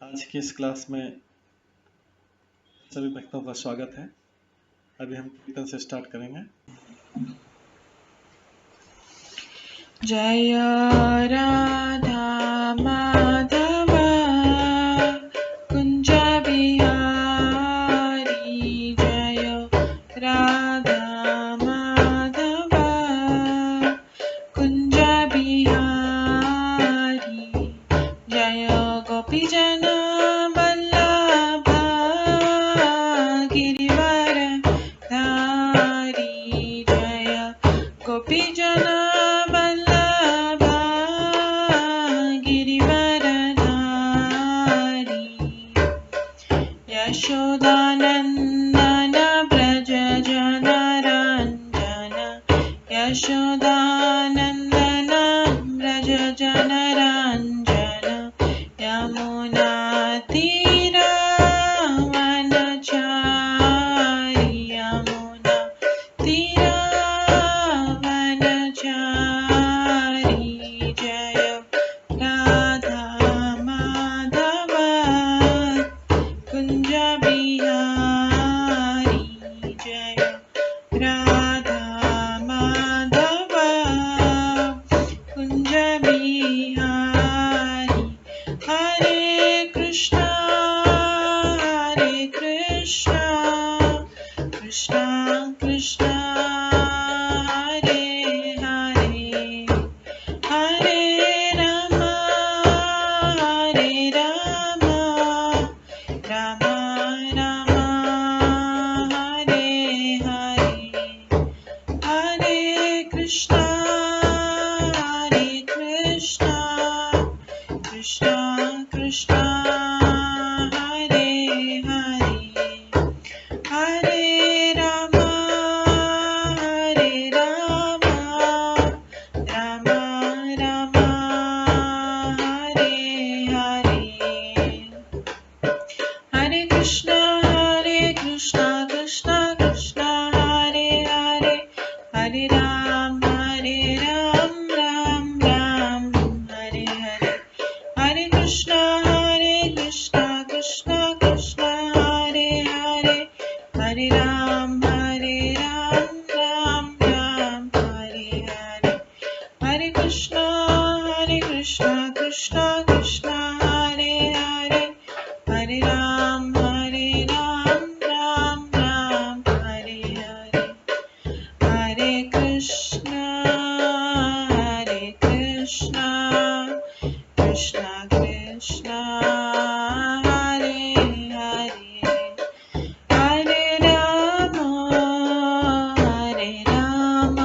आज की इस क्लास में सभी भक्तों का स्वागत है। अभी हम कीर्तन से स्टार्ट करेंगे। जय राधा माधव कुंज बिहारी जय राधा माधव कुंज बिहारी जय गोपीजन वल्लभ गिरिवर धारी जय गोपीजन वल्लभ गिरिवरधारी यशोदानन्दन व्रज जनरञ्जन यशोदानन्दन व्रज जनरञ्जन यमुनातीरवनचारि यमुनातीरवनचारि जय राधा माधव कुंज बिहारी जय राधा माधव कुंज बिहारी हरे कृष्णा कृष्णा कृष्णा हरे हरे हरे राम राम राम हरे हरे हरे कृष्णा कृष्णा कृष्णा हरे हरे हरे राम राम राम हरे हरे हरे कृष्णा कृष्णा कृष्णा हरे हरे हरे राम राम राम हरे हरे हरे कृष्णा कृष्णा कृष्णा हरे हरे हरे राम राम राम हरे हरे हरे कृष्णा कृष्णा कृष्णा हरे हरे हरे राम राम राम हरे हरे हरे कृष्णा कृष्णा कृष्णा हरे हरे हरे राम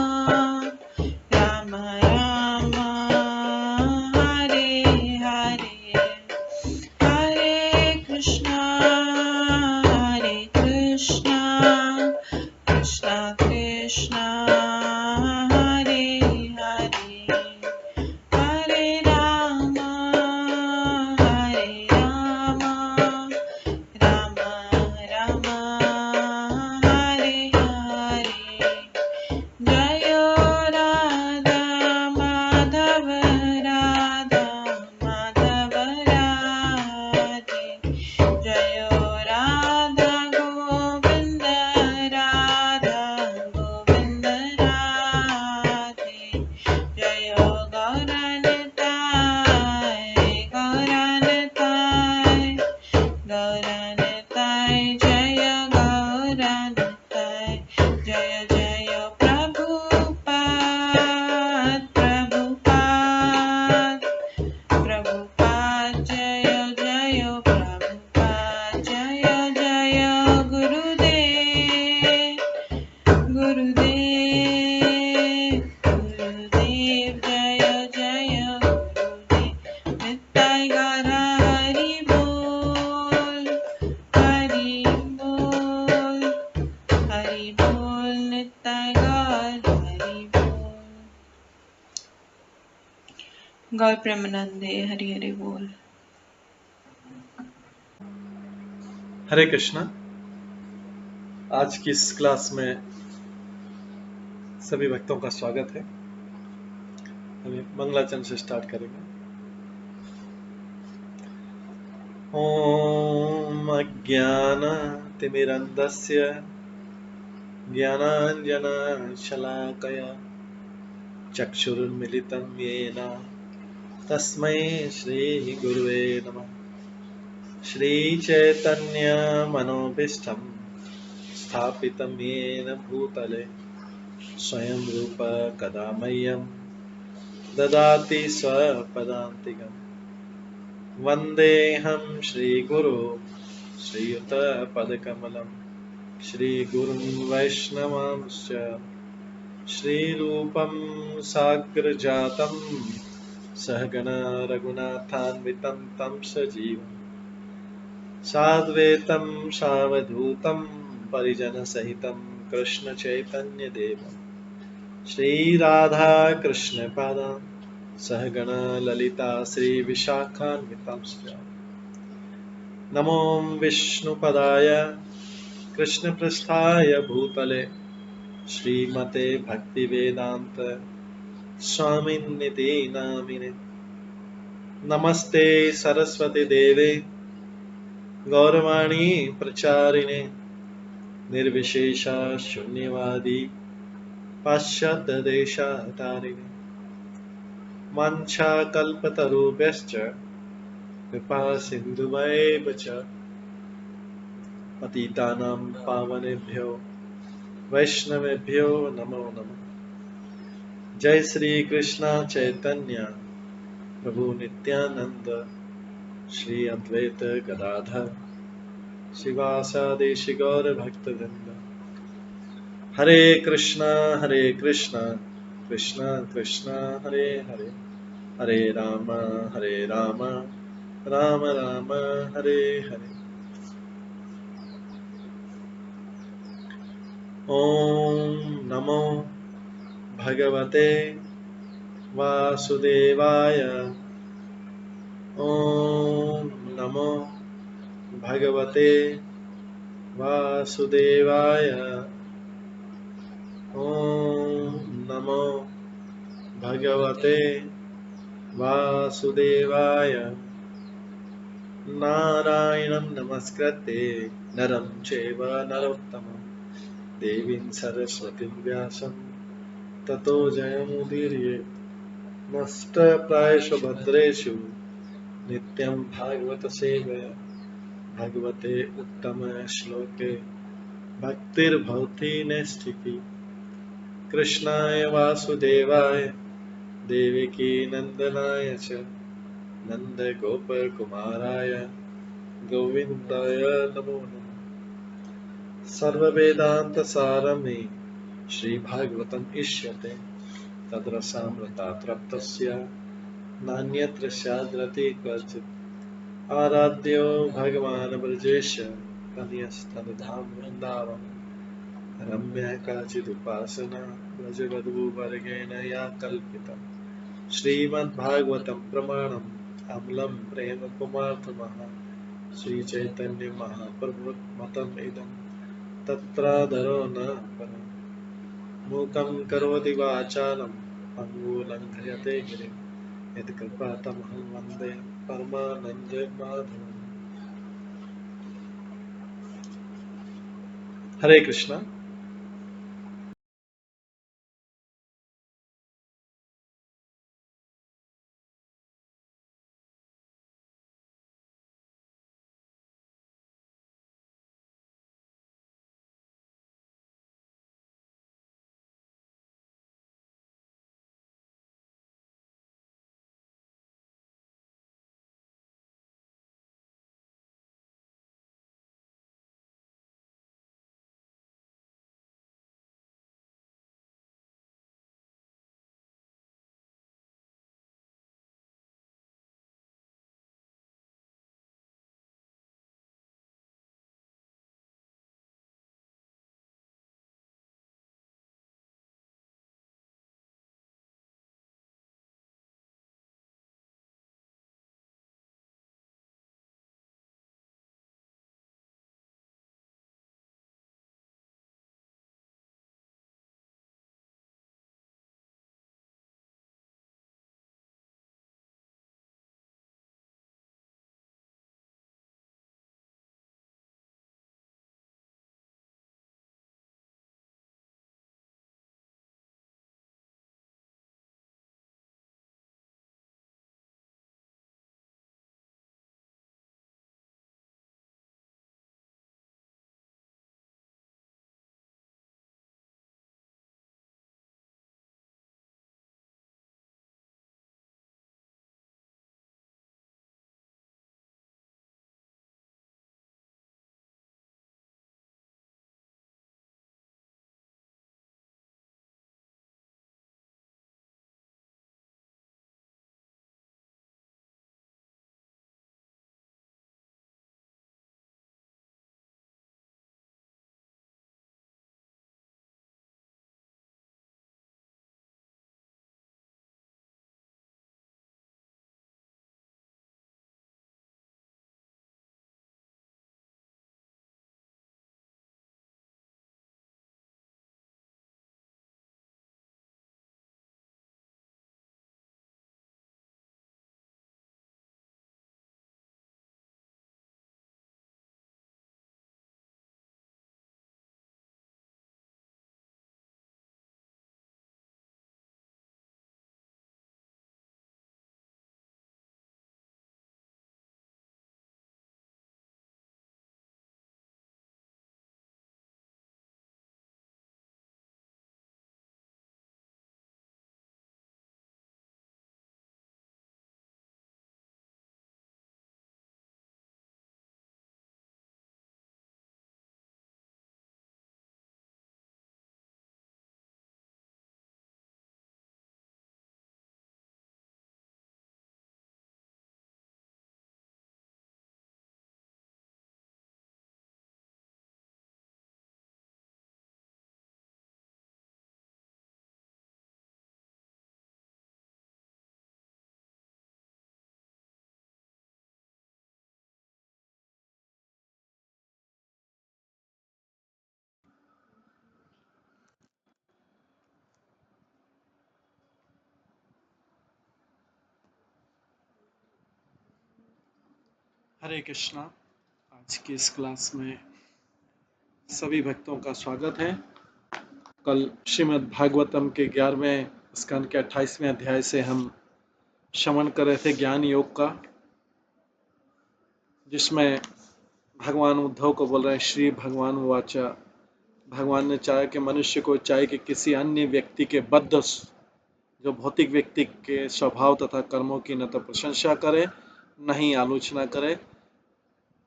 राम राम हरे हरे हरे कृष्णा कृष्णा कृष्णा हरे हरे हरे राम राम राम हरे हरे जय राधा माधव राधे जय राधा गोविंद राधे जय गौरनताय जय गौरनताय जय जय प्रभुपाद जय जय प्रभुपाद जय जय गुरुदेव जय जय गुरुदेव नित्य गौर हरि बोल नित्य गौर हरि बोल गौर प्रेमानंदे हरि हरि बोल। हरे कृष्णा। आज की इस क्लास में सभी भक्तों का स्वागत है। अभी मंगलाचरण से स्टार्ट करेंगे। ॐ अज्ञानतिमिरन्धस्य ज्ञानाञ्जनशलाकया चक्षुरुन्मिलितं येन तस्मै श्रीगुरुवे नमः। श्रीचैतन्यमनोभीष्टं स्थापितं येन भूतले स्वयं रूप कदा मह्यं ददाति स्वपदान्तिकम्। वन्देऽहं श्रीगुरो श्रीयुतपदकमलं श्रीगुरुं वैष्णवांश्च श्रीरूपं साग्रजातं सहगण रघुनाथान्वितं तं सजीवं साद्वैतं सावधूतं परिजनसहितं कृष्णचैतन्यदेवं श्रीराधाकृष्णपादान् सहगण ललिता श्रीविशाखान्वितांश्च नमो विष्णुपदाय कृष्णपृष्ठाय भूतले श्रीमते भक्तिवेदांत स्वामिन्निति नामिने। नमस्ते सरस्वती देवे गौरवाणी प्रचारिणे निर्विशेष शून्यवादी पाश्चात्य देशतारिणे। वाञ्छाकल्पतरुभ्यश्च कृपा सिन्धुभ्येव च पतितानां पावनेभ्यो वैष्णवेभ्यो नमो नमः। जय श्री कृष्ण चैतन्य प्रभु नित्यानंद श्री अद्वैत गदाधर शिवासादि गौर भक्तवृंद। हरे कृष्णा कृष्णा कृष्णा हरे हरे, हरे राम राम राम हरे हरे। ओम नमो भगवते वासुदेवाय। ओम नमो भगवते वासुदेवाय। ओम नमो भगवते वासुदेवाय। नारायणं नमस्कृत्य नरं चैव नरोत्तमं देवीं सरस्वतीं व्यासं ततो जयमुदीरये। नष्टप्रायेषु भद्रेषु नित्यं भागवत सेवया भगवते उत्तम श्लोके भक्तिर्भवति नैष्ठिकी। कृष्णाय वासुदेवाय देवकी नंदनाय च नन्दगोपकुमाराय गोविन्दाय नमो नमः। सर्ववेदान्तसारमे श्रीभागवतम् इष्यते तद्रसामृतात् नान्यत्र स्याद्रति क्वचित्। आराध्यो भगवान् ब्रजेश कन्यस्तनधाम वृन्दावन रम्या काचिदुपासना ब्रजवधूवर्गेण या कल्पिता। श्रीमद्भागवतं प्रमाणम् अमलं प्रेम कुमार्थमः श्रीचैतन्य महाप्रभुमतम् इदं तत्रादरो न परम्। मूकं करोति वाचालं पङ्गुलङ्घयते गिरिं यत्कृपातमहं वन्दे परमानन्दमाधवम्। हरे कृष्णा। हरे कृष्णा। आज की इस क्लास में सभी भक्तों का स्वागत है। कल श्रीमद् भागवतम के 11वें स्कंद के 28वें अध्याय से हम श्रवण कर रहे थे ज्ञान योग का, जिसमें भगवान उद्धव को बोल रहे हैं श्री भगवान वाचा। भगवान ने चाहा कि मनुष्य को चाहे कि किसी अन्य व्यक्ति के बद्ध, जो भौतिक व्यक्ति के स्वभाव तथा कर्मों की न तो प्रशंसा करे न ही आलोचना करे,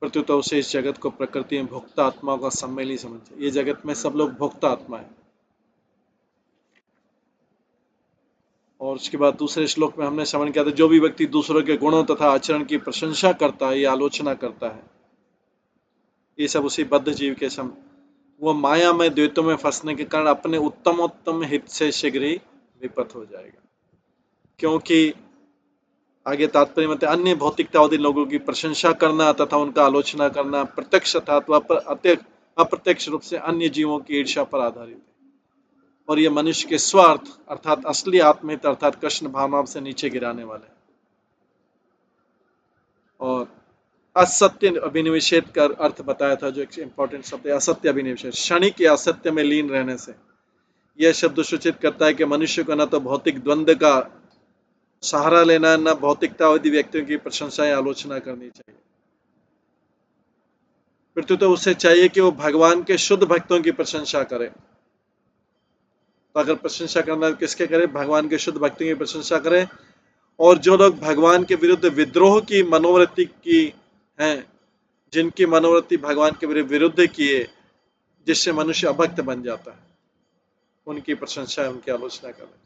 प्रत्युत उसे इस जगत को प्रकृति में भोक्ता आत्माओं का सम्मेलन समझे। ये जगत में सब लोग भोक्ता आत्मा है। और उसके बाद दूसरे श्लोक में हमने श्रवण किया था, जो भी व्यक्ति दूसरों के गुणों तथा आचरण की प्रशंसा करता है या आलोचना करता है, ये सब उसी बद्ध जीव के सम वो माया में द्वैतों में फंसने के कारण अपने उत्तमोत्तम हित से शीघ्र ही विपथ हो जाएगा। क्योंकि आगे तात्पर्य में अन्य भौतिकतावादी लोगों की प्रशंसा करना तथा उनका आलोचना करना प्रत्यक्ष अथवा अप्रत्यक्ष रूप से अन्य जीवों की ईर्ष्या पर आधारित है, और ये मनुष्य के स्वार्थ अर्थात असली आत्महित अर्थात कृष्ण भावनाओं से नीचे गिराने वाले। और असत्य अभिनिवेशित का अर्थ बताया था, जो एक इंपॉर्टेंट शब्द है असत्य अभिनिवेश। क्षणिक या असत्य में लीन रहने से यह शब्द सूचित करता है कि मनुष्य को न तो भौतिक द्वंद्व का सहारा लेना, न भौतिकतावादी व्यक्तियों की प्रशंसा या आलोचना करनी चाहिए। प्रत्युत तो उसे चाहिए कि वो भगवान के शुद्ध भक्तों की प्रशंसा करे। तो अगर प्रशंसा करना किसके करे? भगवान के शुद्ध भक्तों की प्रशंसा करे। और जो लोग भगवान के विरुद्ध विद्रोह की मनोवृत्ति की हैं, जिनकी मनोवृत्ति भगवान के विरुद्ध किए, जिससे मनुष्य अभक्त बन जाता है, उनकी प्रशंसा उनकी आलोचना करें।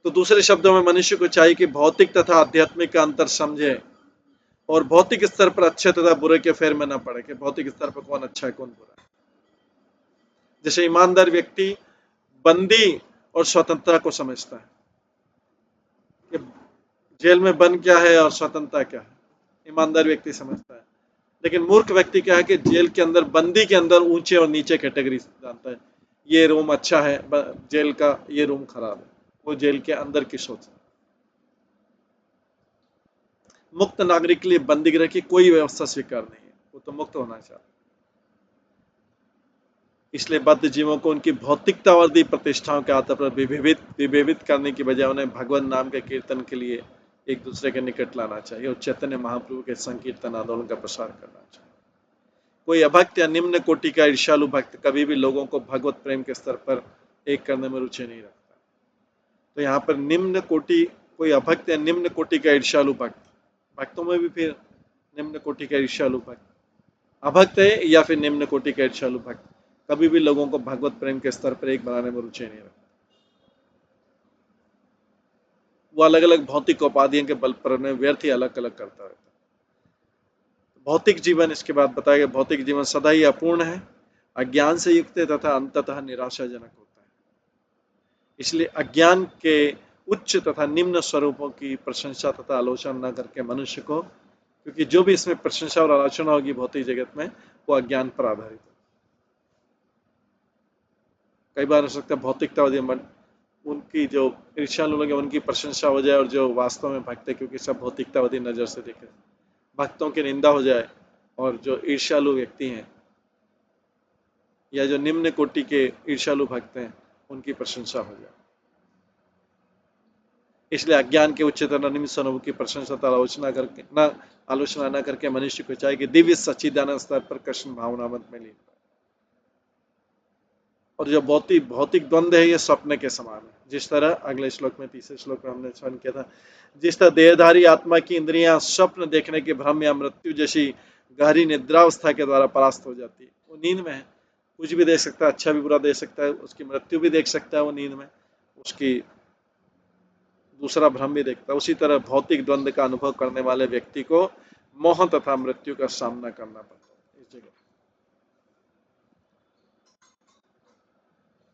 तो दूसरे शब्दों में मनुष्य को चाहिए कि भौतिक तथा आध्यात्मिक का अंतर समझे और भौतिक स्तर पर अच्छे तथा बुरे के फेर में न पड़े कि भौतिक स्तर पर कौन अच्छा है कौन बुरा है। जैसे ईमानदार व्यक्ति बंदी और स्वतंत्रता को समझता है कि जेल में बंद क्या है और स्वतंत्रता क्या है, ईमानदार व्यक्ति समझता है। लेकिन मूर्ख व्यक्ति क्या है कि जेल के अंदर, बंदी के अंदर ऊंचे और नीचे कैटेगरी जानता है। ये रूम अच्छा है जेल का, ये रूम खराब है। वो जेल के अंदर की सोच। मुक्त नागरिक के लिए बंदी गृह की कोई व्यवस्था स्वीकार नहीं है, वो तो मुक्त होना चाहता है। इसलिए बद्ध जीवों को उनकी भौतिकतावादी प्रतिष्ठाओं के आधार पर विभेदित करने की बजाय उन्हें भगवान नाम के कीर्तन के लिए एक दूसरे के निकट लाना चाहिए और चैतन्य महाप्रभु के संकीर्तन आंदोलन का प्रसार करना चाहिए। कोई अभक्त या निम्न कोटि का ईर्ष्यालु भक्त कभी भी लोगों को भगवत प्रेम के स्तर पर एक करने में रुचि नहीं रखता। तो यहाँ पर निम्न कोटि, कोई अभक्त या निम्न कोटि का ईर्ष्यालु भक्त, भक्तों में भी फिर निम्न कोटि का ईर्ष्यालु भक्त अभक्त है या फिर निम्न कोटि का ईर्ष्यालु भक्त कभी भी लोगों को भगवत प्रेम के स्तर पर एक बनाने में रुचि नहीं रखता। वो अलग अलग भौतिक उपाधियों के बल पर उन्हें व्यर्थ ही अलग अलग करता रहता है। भौतिक जीवन, इसके बाद बताया गया, भौतिक जीवन सदा ही अपूर्ण है, अज्ञान से युक्त है तथा अंततः निराशाजनक होता है। इसलिए अज्ञान के उच्च तथा निम्न स्वरूपों की प्रशंसा तथा आलोचना न करके मनुष्य को, क्योंकि जो भी इसमें प्रशंसा और आलोचना होगी भौतिक जगत में, वो अज्ञान पर आधारित है। कई बार हो सकता है भौतिकतावादी उनकी जो ईर्ष्यालु लोग हैं उनकी प्रशंसा हो जाए, और जो वास्तव में भक्त है, क्योंकि सब भौतिकतावादी नजर से देखे, भक्तों की निंदा हो जाए, और जो ईर्ष्यालु व्यक्ति हैं या जो निम्न कोटि के ईर्ष्यालु भक्त हैं उनकी प्रशंसा हो जाए। इसलिए अज्ञान के उच्चतर निम्न स्वरूप की प्रशंसा आलोचना न करके मनुष्य को चाहिए कि दिव्य सच्चिदानंद स्तर पर कृष्ण भावनामत में लीन। और जो भौतिक द्वंद्व है ये स्वप्न के समान है। जिस तरह अगले श्लोक में, तीसरे श्लोक में हमने श्रवण किया था, जिस तरह देहधारी आत्मा की इंद्रियां स्वप्न देखने के भ्रम या मृत्यु जैसी गहरी निद्रावस्था के द्वारा परास्त हो जाती है। वो नींद में है, कुछ भी देख सकता है, अच्छा भी बुरा देख सकता है, उसकी मृत्यु भी देख सकता है वो नींद में, उसकी दूसरा भ्रम भी देखता है। उसी तरह भौतिक द्वंद्व का अनुभव करने वाले व्यक्ति को मोह तथा मृत्यु का सामना करना पड़ता है। इस जगह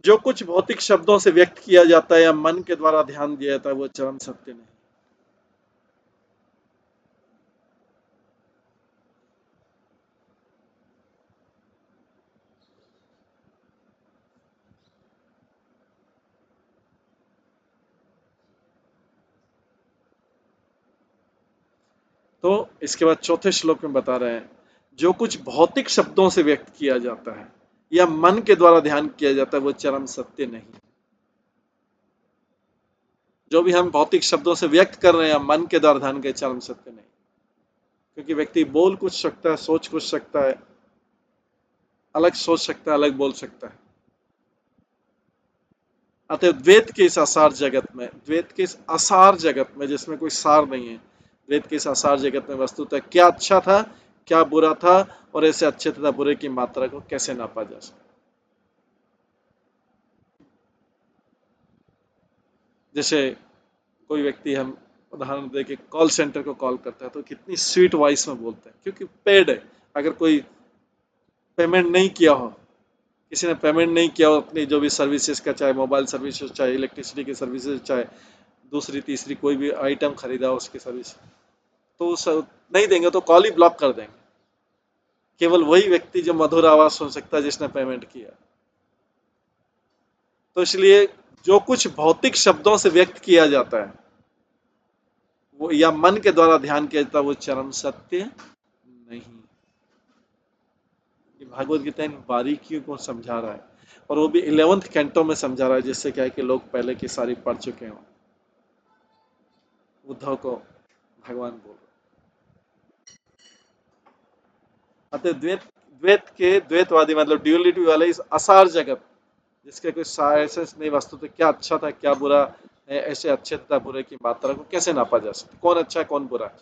जो कुछ भौतिक शब्दों से व्यक्त किया जाता है या मन के द्वारा ध्यान दिया जाता है, वो चरम सत्य नहीं। तो इसके बाद चौथे श्लोक में बता रहे हैं, जो कुछ भौतिक शब्दों से व्यक्त किया जाता है या मन के द्वारा ध्यान किया जाता है वो चरम सत्य नहीं। जो भी हम भौतिक शब्दों से व्यक्त कर रहे हैं या मन के द्वारा ध्यान के, चरम सत्य नहीं। क्योंकि व्यक्ति बोल कुछ सकता है, सोच कुछ सकता है, अलग सोच सकता है, अलग बोल सकता है। अतः द्वैत के इस असार जगत में, द्वैत के इस असार जगत में जिसमें कोई सार नहीं है, द्वैत के इस असार जगत में वस्तुतः क्या अच्छा था, क्या बुरा था, और ऐसे अच्छे तथा बुरे की मात्रा को कैसे नापा जा सकता। जैसे कोई व्यक्ति, हम उदाहरण दे के कॉल सेंटर को कॉल करता है तो कितनी स्वीट वॉइस में बोलते हैं, क्योंकि पेड है। अगर कोई पेमेंट नहीं किया हो, किसी ने पेमेंट नहीं किया हो अपनी जो भी सर्विसेज का, चाहे मोबाइल सर्विसेज, चाहे इलेक्ट्रिसिटी की सर्विसेज, चाहे दूसरी तीसरी कोई भी आइटम खरीदा हो उसकी सर्विस, तो नहीं देंगे तो कॉल ही ब्लॉक कर देंगे। केवल वही व्यक्ति जो मधुर आवाज सुन सकता है जिसने पेमेंट किया। तो इसलिए जो कुछ भौतिक शब्दों से व्यक्त किया जाता है वो या मन के द्वारा ध्यान किया जाता है वो चरम सत्य नहीं। ये भागवत गीता इन बारीकियों को समझा रहा है, और वो भी 11th कैंटो में समझा रहा है, जिससे क्या है कि लोग पहले की सारी पढ़ चुके हों। उद्धव को भगवान बोल रहे। अतः द्वैत के द्वैतवादी मतलब ड्यूअलिटी वाले इस असार जगत जिसके कोई साइंस नहीं, वस्तु तो क्या अच्छा था क्या बुरा है, ऐसे अच्छे तथा बुरे की मात्रा को कैसे नापा जा सकता, कौन अच्छा है कौन बुरा है।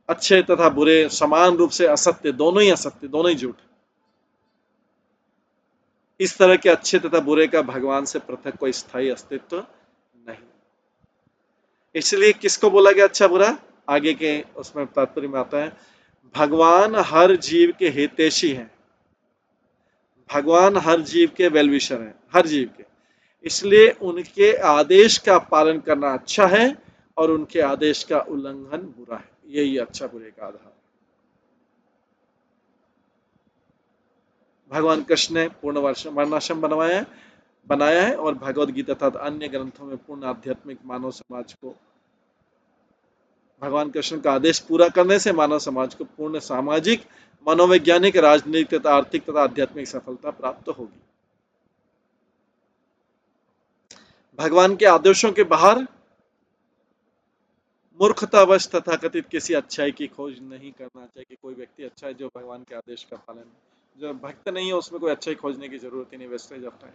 अच्छे तथा बुरे समान रूप से असत्य, दोनों ही असत्य, दोनों ही झूठ। इस तरह के अच्छे तथा बुरे का भगवान से पृथक कोई स्थायी अस्तित्व नहीं। इसलिए किसको बोला गया अच्छा बुरा, आगे के उसमें तात्पर्य में आता है, भगवान हर जीव के हितैषी हैं, भगवान हर जीव के वेलविशर हैं, हर जीव के। इसलिए उनके आदेश का पालन करना अच्छा है और उनके आदेश का उल्लंघन बुरा है। यही अच्छा बुरे का आधार। भगवान कृष्ण ने पूर्ण वर्णाश्रम बनाया है और भगवद गीता तथा अन्य ग्रंथों में पूर्ण आध्यात्मिक मानव समाज को, भगवान कृष्ण का आदेश पूरा करने से मानव समाज को पूर्ण सामाजिक, मनोवैज्ञानिक, राजनीतिक तथा आर्थिक तथा आध्यात्मिक सफलता प्राप्त होगी। भगवान के आदेशों के बाहर मूर्खतावश तथाकथित किसी अच्छाई की खोज नहीं करना चाहिए। कि कोई व्यक्ति अच्छा है जो भगवान के आदेश का पालन, जो भक्त नहीं है उसमें कोई अच्छाई खोजने की जरूरत ही नहीं, वेस्टेज ऑफ टाइम।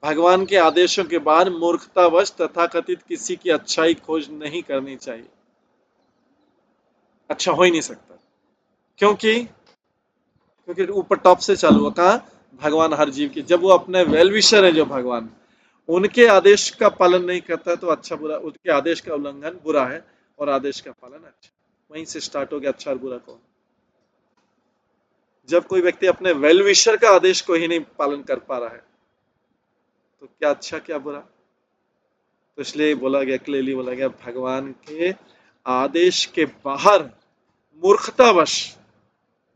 भगवान के आदेशों के बाहर मूर्खतावश तथाकथित किसी की अच्छाई खोज नहीं करनी चाहिए। अच्छा हो ही नहीं सकता, क्योंकि क्योंकि ऊपर टॉप से चालू हुआ, कहा भगवान हर जीव की, जब वो अपने वेलविशर है जो भगवान, उनके आदेश का पालन नहीं करता है तो अच्छा बुरा, उनके आदेश का उल्लंघन बुरा है और आदेश का पालन अच्छा। वहीं से स्टार्ट हो गया अच्छा और बुरा कौन। जब कोई व्यक्ति अपने वेलविशर का आदेश को ही नहीं पालन कर पा रहा है तो क्या अच्छा क्या बुरा। तो इसलिए बोला गया, क्लियरली बोला गया, भगवान के आदेश के बाहर मूर्खतावश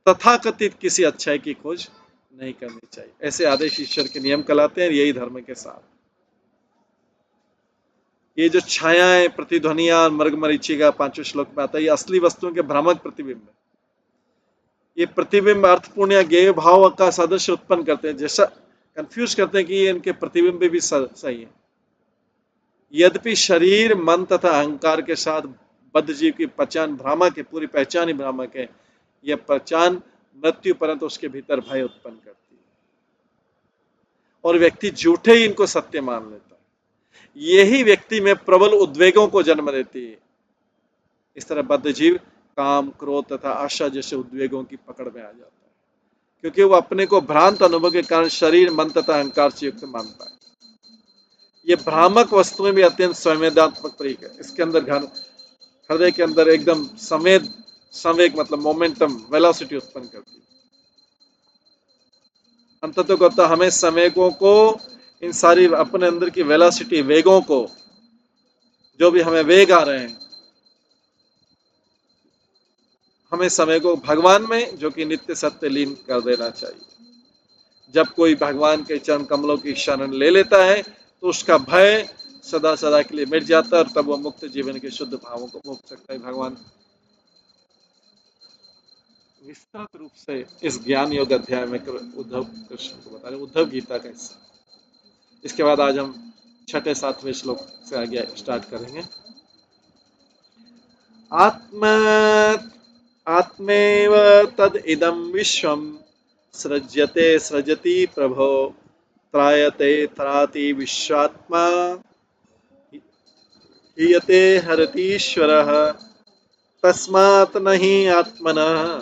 तथाकथित किसी अच्छाई की खोज नहीं करनी चाहिए। ऐसे आदेश ईश्वर के नियम कहलाते हैं, यही धर्म के साथ। ये जो छायाएं, प्रतिध्वनियां, मर्ग मरीचिका 5वें श्लोक में आता है, ये असली वस्तुओं के भ्रामक प्रतिबिंब है। ये प्रतिबिंब अर्थपूर्ण या गेय भाव का सदस्य उत्पन्न करते हैं, जैसा कंफ्यूज करते हैं कि ये इनके प्रतिबिंब भी सही है। यद्यपि शरीर, मन तथा अहंकार के साथ बद्ध जीव की पहचान भ्रामक है, पूरी पहचान ही भ्रामक है। यह पहचान मृत्यु परंतु उसके भीतर भय उत्पन्न करती है और व्यक्ति झूठे ही इनको सत्य मान लेता है। यही व्यक्ति में प्रबल उद्वेगों को जन्म देती है। इस तरह बद्ध जीव काम, क्रोध तथा आशा जैसे उद्वेगों की पकड़ में आ जाता है, क्योंकि वो अपने को भ्रांत अनुभव के कारण शरीर, मन तथा अहंकार से युक्त मानता है। ये भ्रामक वस्तुएं भी अत्यंत संवेदनात्मक प्रतीक है। इसके अंदर हृदय के अंदर एकदम संवेग मतलब मोमेंटम, वेलोसिटी उत्पन्न करती है। अंततः कहता हमें संवेगों को, इन सारी अपने अंदर की वेलोसिटी, वेगों को, जो भी हमें वेग आ रहे हैं, हमें समय को भगवान में जो कि नित्य सत्य लीन कर देना चाहिए। जब कोई भगवान के चरण कमलों की शरण ले लेता है तो उसका भय सदा सदा के लिए मिट जाता है और तब वो मुक्त जीवन के शुद्ध भावों को भोग सकता है। भगवान विस्तृत रूप से इस ज्ञान योग अध्याय में उद्धव कृष्ण को बता रहे, उद्धव गीता का हिस्सा। इसके बाद आज हम छठे सातवें श्लोक से आगे स्टार्ट करेंगे। आत्मेव तद इदं विश्वम सृज्यते सृजति प्रभो त्रायते त्राति विश्वात्मा हीयते हरतीश्वरः तस्मात् नहि आत्मनः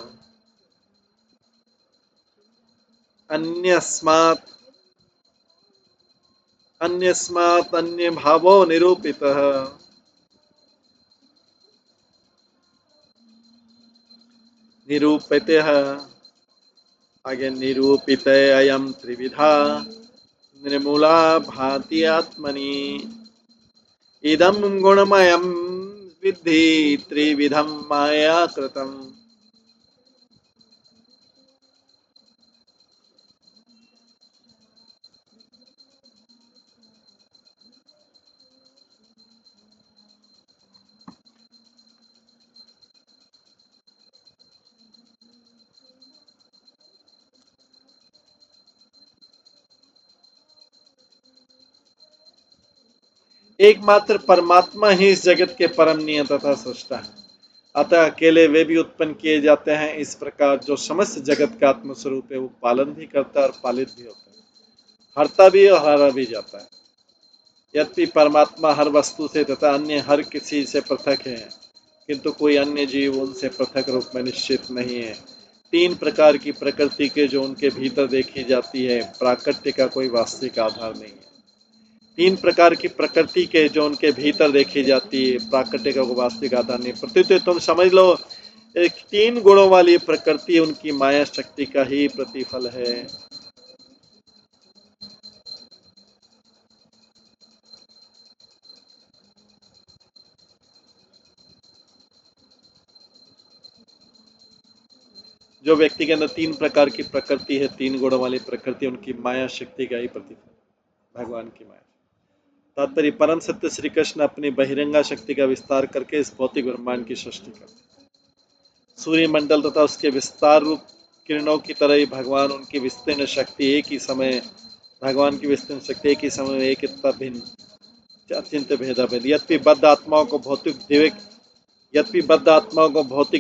अन्यस्मात् अन्य भावो निरूपितः। निरूपितः आगे निरूपिते अयं त्रिविधा निर्मूला भाति आत्मनि इदं गुणमयं विद्धि त्रिविधं माया कृतम्। एकमात्र परमात्मा ही इस जगत के परम नियंता तथा सृष्टा है, अतः अकेले वे भी उत्पन्न किए जाते हैं। इस प्रकार जो समस्त जगत का आत्मस्वरूप है वो पालन भी करता है और पालित भी होता है, हरता भी और हरा भी जाता है। यद्यपि परमात्मा हर वस्तु से तथा अन्य हर किसी से पृथक है, किंतु कोई अन्य जीव उनसे पृथक रूप में निश्चित नहीं है। तीन प्रकार की प्रकृति के जो उनके भीतर देखी जाती है, प्राकृत्य का कोई वास्तविक आधार नहीं है। तीन प्रकार की प्रकृति के जो उनके भीतर देखी जाती है, प्राकृतिक का कोई वास्तविक आधार नहीं। प्रत्युत तुम समझ लो, एक तीन गुणों वाली प्रकृति उनकी माया शक्ति का ही प्रतिफल है। जो व्यक्ति के अंदर तीन प्रकार की प्रकृति है, तीन गुणों वाली प्रकृति, उनकी माया शक्ति का ही प्रतिफल, भगवान की माया। तात्पर्य, परम सत्य श्री कृष्ण अपनी बहिरंगा शक्ति का विस्तार करके इस भौतिक ब्रह्मांड की सृष्टि करते हैं। सूर्य मंडल तथा उसके विस्तार रूप किरणों की तरह ही भगवान उनकी विस्तीर्ण शक्ति एक ही समय, भगवान की विस्तीर्ण शक्ति एक ही समय में एक इतना भिन्न अत्यंत भेदाभेद। यद्यपि बद्ध आत्माओं को भौतिक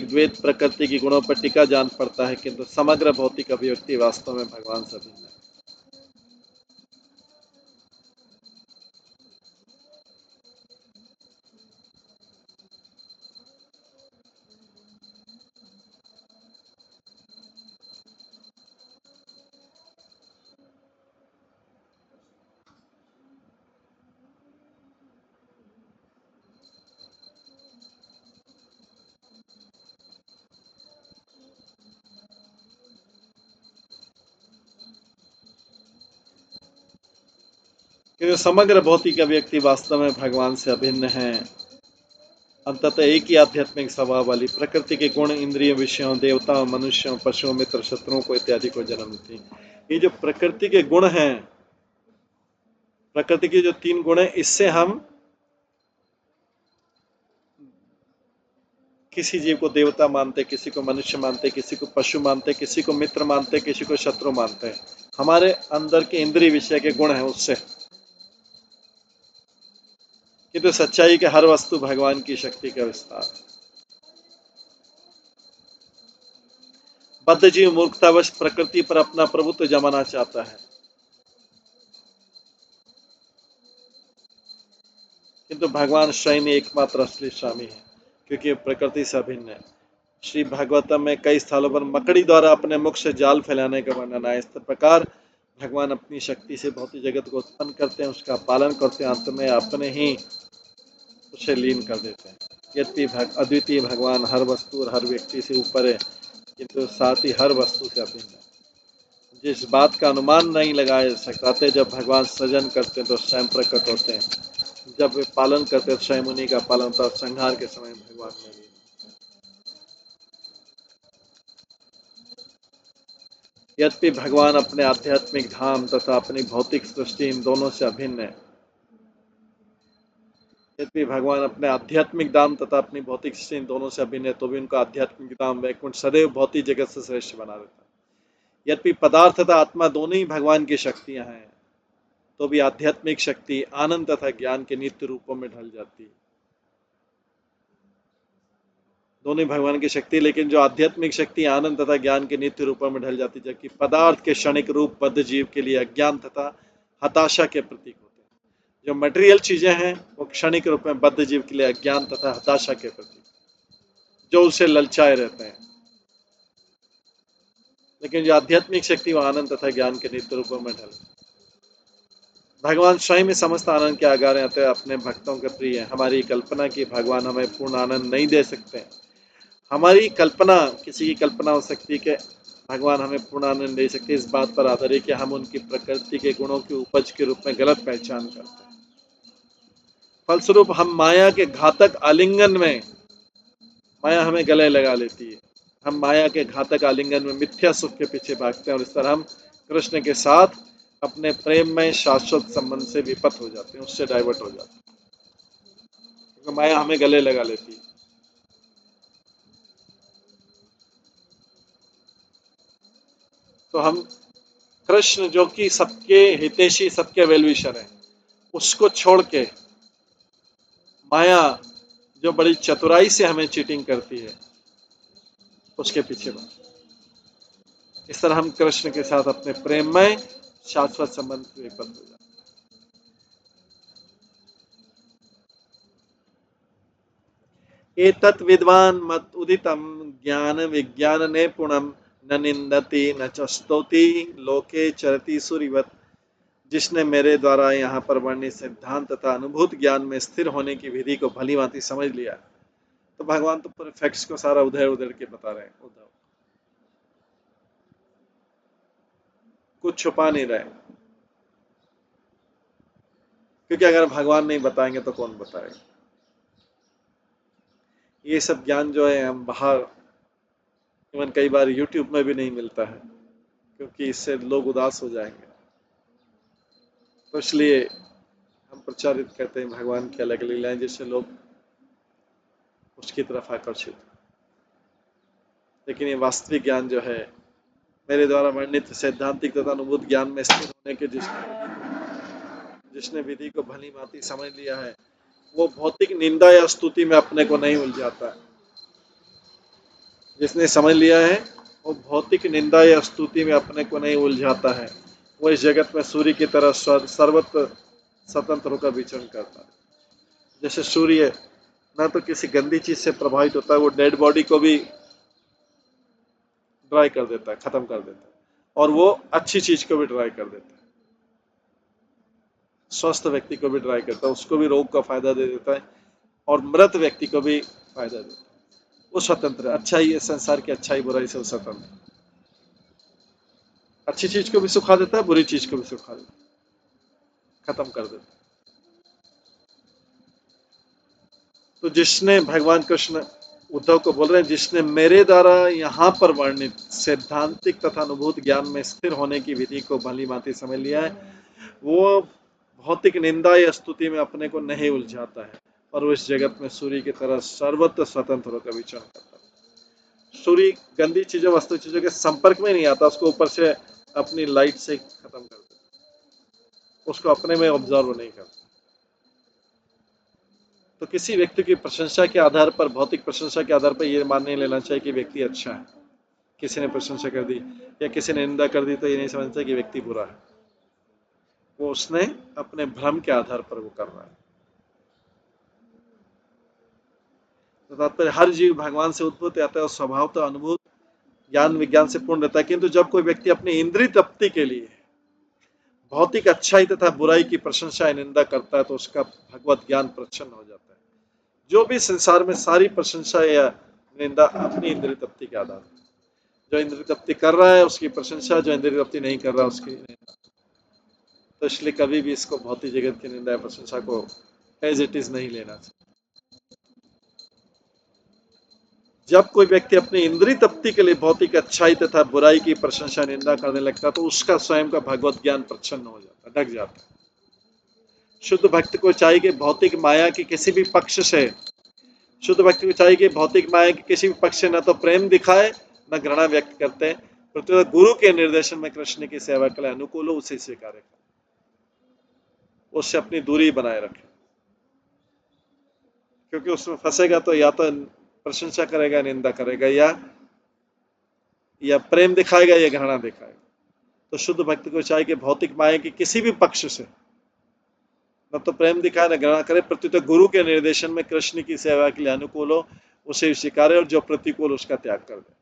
द्वैत प्रकृति की गुणों पर टिका जान पड़ता है, किंतु समग्र भौतिक अभिव्यक्ति वास्तव में भगवान से भिन्न है। क्योंकि समग्र भौतिक अभिव्यक्ति वास्तव में भगवान से अभिन्न है। अंततः एक ही आध्यात्मिक स्वभाव वाली प्रकृति के गुण इंद्रियों, विषयों, देवताओं, मनुष्यों, पशुओं, मित्र, शत्रुओं को इत्यादि को जन्म देती हैं। ये जो प्रकृति के गुण हैं, प्रकृति के जो तीन गुण हैं, इससे हम किसी जीव को देवता मानते, किसी को मनुष्य मानते, किसी को पशु मानते, किसी को मित्र मानते, किसी को शत्रु मानते हैं। हमारे अंदर के इंद्रिय विषय के गुण हैं उससे, किंतु सच्चाई के हर वस्तु भगवान की शक्ति का विस्तार। बद्ध जीव मूर्खतावश प्रकृति पर अपना प्रभुत्व जमाना चाहता है, किंतु भगवान स्वयं एकमात्र असली स्वामी है, क्योंकि प्रकृति से अभिन्न है। श्री भागवतम में कई स्थानों पर मकड़ी द्वारा अपने मुख से जाल फैलाने का वर्णन है। इस प्रकार भगवान अपनी शक्ति से भौतिक जगत को उत्पन्न करते हैं, उसका पालन करते हैं, अंत में अपने ही उसे लीन कर देते हैं। यद्यपि अद्वितीय भगवान हर वस्तु और हर व्यक्ति से ऊपर है, किंतु साथ ही हर वस्तु से अभिन्न है। जिस बात का अनुमान नहीं लगाया सकते, जब भगवान सृजन करते हैं तो स्वयं प्रकट होते हैं, जब वे पालन करते हैं स्वयं उन्हीं का पालन होता है। संहार के समय भगवान में भी। यद्यपि भगवान अपने आध्यात्मिक धाम तथा अपनी भौतिक सृष्टि इन दोनों से अभिन्न है, यद्यपि भगवान अपने आध्यात्मिक धाम तथा अपनी भौतिक सृष्टि इन दोनों से अभिन्न है, तो भी उनका आध्यात्मिक धाम वैकुंठ सदैव भौतिक जगत से श्रेष्ठ बना रहता है। यद्यपि पदार्थ तथा आत्मा दोनों ही भगवान की शक्तियां हैं, तो भी आध्यात्मिक शक्ति आनंद तथा ज्ञान के नित्य रूपों में ढल जाती है। दोनों भगवान की शक्ति, लेकिन जो आध्यात्मिक शक्ति आनंद तथा ज्ञान के नित्य रूपों में ढल जाती, जबकि पदार्थ के क्षणिक रूप बद्ध जीव के लिए अज्ञान तथा हताशा के प्रतीक होते हैं। जो मटेरियल चीजें हैं वो क्षणिक रूप में बद्ध जीव के लिए अज्ञान तथा हताशा के प्रतीक, जो उसे ललचाए रहते हैं। लेकिन जो आध्यात्मिक शक्ति वो आनंद तथा ज्ञान के नित्य रूपों में ढल, भगवान स्वयं में समस्त आनंद के आगार हैं, अतः अपने भक्तों के प्रिय हैं। हमारी कल्पना की भगवान हमें पूर्ण आनंद नहीं दे सकते। हमारी कल्पना, किसी की कल्पना हो सकती है कि भगवान हमें पूर्ण आनंद दे सकते, इस बात पर आधारित कि हम उनकी प्रकृति के गुणों की उपज के रूप में गलत पहचान करते हैं। फलस्वरूप हम माया के घातक आलिंगन में, माया हमें गले लगा लेती है, हम माया के घातक आलिंगन में मिथ्या सुख के पीछे भागते हैं और इस तरह हम कृष्ण के साथ अपने प्रेम में शाश्वत संबंध से विपत हो जाते हैं, उससे डाइवर्ट हो जाते हैं, क्योंकि माया हमें गले लगा लेती है। तो हम कृष्ण जो कि सबके हितैषी, सबके वेलविशर हैं, उसको छोड़ के माया जो बड़ी चतुराई से हमें चीटिंग करती है, उसके पीछे भाग। इस तरह हम कृष्ण के साथ अपने प्रेम में शाश्वत संबंध में विपत हो जाते हैं। एतत् विद्वान मत उदितम ज्ञान विज्ञान निपुणम न निंदति न च स्तौति लोके चरति सूरिवत। जिसने मेरे द्वारा यहाँ पर वर्णित सिद्धांत तथा अनुभूत ज्ञान में स्थिर होने की विधि को भली भांति समझ लिया। तो भगवान तो पूरे फैक्ट्स को सारा उधर उधर के बता रहे हैं, उद्धव कुछ छुपा नहीं रहे, क्योंकि अगर भगवान नहीं बताएंगे तो कौन बताएगा। ये सब ज्ञान जो है हम बाहर, इवन कई बार यूट्यूब में भी नहीं मिलता है, क्योंकि इससे लोग उदास हो जाएंगे। तो इसलिए हम प्रचारित करते हैं भगवान की अलग लीलाएं, जिससे लोग उसकी तरफ आकर्षित। लेकिन ये वास्तविक ज्ञान जो है, मेरे द्वारा वर्णित सैद्धांतिक तथा अनुभूत ज्ञान में स्थिर होने के जिसने विधि को भली भांति समझ लिया है, वो भौतिक निंदा या स्तुति में अपने को नहीं उलझाता है। जिसने समझ लिया है वो भौतिक निंदा या स्तुति में अपने को नहीं उलझाता है। वो इस जगत में सूर्य की तरह सर्वत्र स्वतंत्र होकर विचरण करता है। जैसे सूर्य ना तो किसी गंदी चीज से प्रभावित होता है, वो डेड बॉडी को भी ड्राई कर देता है, खत्म कर देता है, और वो अच्छी चीज को भी ड्राई कर देता है, स्वस्थ व्यक्ति को भी ड्राई करता है, उसको भी रोग का फायदा दे देता है, और मृत व्यक्ति को भी फायदा देता है। वो स्वतंत्र है, अच्छाई, संसार की अच्छाई बुराई से वो स्वतंत्र, अच्छी चीज को भी सुखा देता है, बुरी चीज को भी सुखा देता है, खत्म कर देता है। तो जिसने, भगवान कृष्ण उद्धव को बोल रहे हैं, जिसने मेरे द्वारा यहाँ पर वर्णित सैद्धांतिक तथा अनुभूत ज्ञान में स्थिर होने की विधि को भली भांति समझ लिया है, वो भौतिक निंदा या स्तुति में अपने को नहीं उलझाता है, और वो इस जगत में सूर्य की तरह सर्वत्र स्वतंत्र होकर विचरण करता है। सूर्य गंदी चीजों, वस्तु चीजों के संपर्क में नहीं आता, उसको ऊपर से अपनी लाइट से खत्म कर देता, उसको अपने में ऑब्जर्व नहीं करता। तो किसी व्यक्ति की प्रशंसा के आधार पर, भौतिक प्रशंसा के आधार पर यह मान नहीं लेना चाहिए कि व्यक्ति अच्छा है। किसी ने प्रशंसा कर दी या किसी ने निंदा कर दी तो ये नहीं समझना चाहिए कि व्यक्ति बुरा है। वो उसने अपने भ्रम के आधार पर वो कर रहा है। तो तात्पर्य, हर जीव भगवान से उद्भूत आता है और स्वभावतः अनुभूत ज्ञान विज्ञान से पूर्ण रहता है, किंतु जब कोई व्यक्ति अपनी इंद्रिय तृप्ति के लिए भौतिक अच्छाई तथा बुराई की प्रशंसा या निंदा करता है, तो उसका भगवत ज्ञान प्रच्छन्न हो जाता है। जो भी संसार में सारी प्रशंसा या निंदा अपनी इंद्रिय तृप्ति के आधार पर, जो इंद्रिय तृप्ति कर रहा है उसकी प्रशंसा, जो इंद्रिय तृप्ति नहीं कर रहा उसकी निंदा। तो इसलिए कभी भी इसको भौतिक जगत की निंदा या प्रशंसा को एज इट इज नहीं लेना चाहिए। जब कोई व्यक्ति अपनी इंद्रिय तृप्ति के लिए भौतिक अच्छाई तथा बुराई की प्रशंसा निंदा करने लगता है तो उसका स्वयं का भगवत ज्ञान प्रच्छन्न हो जाता है, ढक जाता है। शुद्ध भक्त को चाहिए कि भौतिक माया के किसी भी पक्ष से शुद्ध भक्त को चाहिए कि भौतिक माया के किसी भी पक्ष से न तो प्रेम दिखाए न घृणा व्यक्त करते हैं, प्रत्युत गुरु के निर्देशन में कृष्ण की सेवा के लिए अनुकूल हो उसे स्वीकार करे, उससे अपनी दूरी बनाए रखे, क्योंकि उसमें फंसेगा तो या तो प्रशंसा करेगा, निंदा करेगा, या प्रेम दिखाएगा या घृणा दिखाएगा। तो शुद्ध भक्त को चाहिए कि भौतिक माया के किसी भी पक्ष से न तो प्रेम दिखाए न घृणा करे, प्रत्युत गुरु के निर्देशन में कृष्ण की सेवा के लिए अनुकूल हो उसे स्वीकारे और जो प्रतिकूल उसका त्याग कर दे।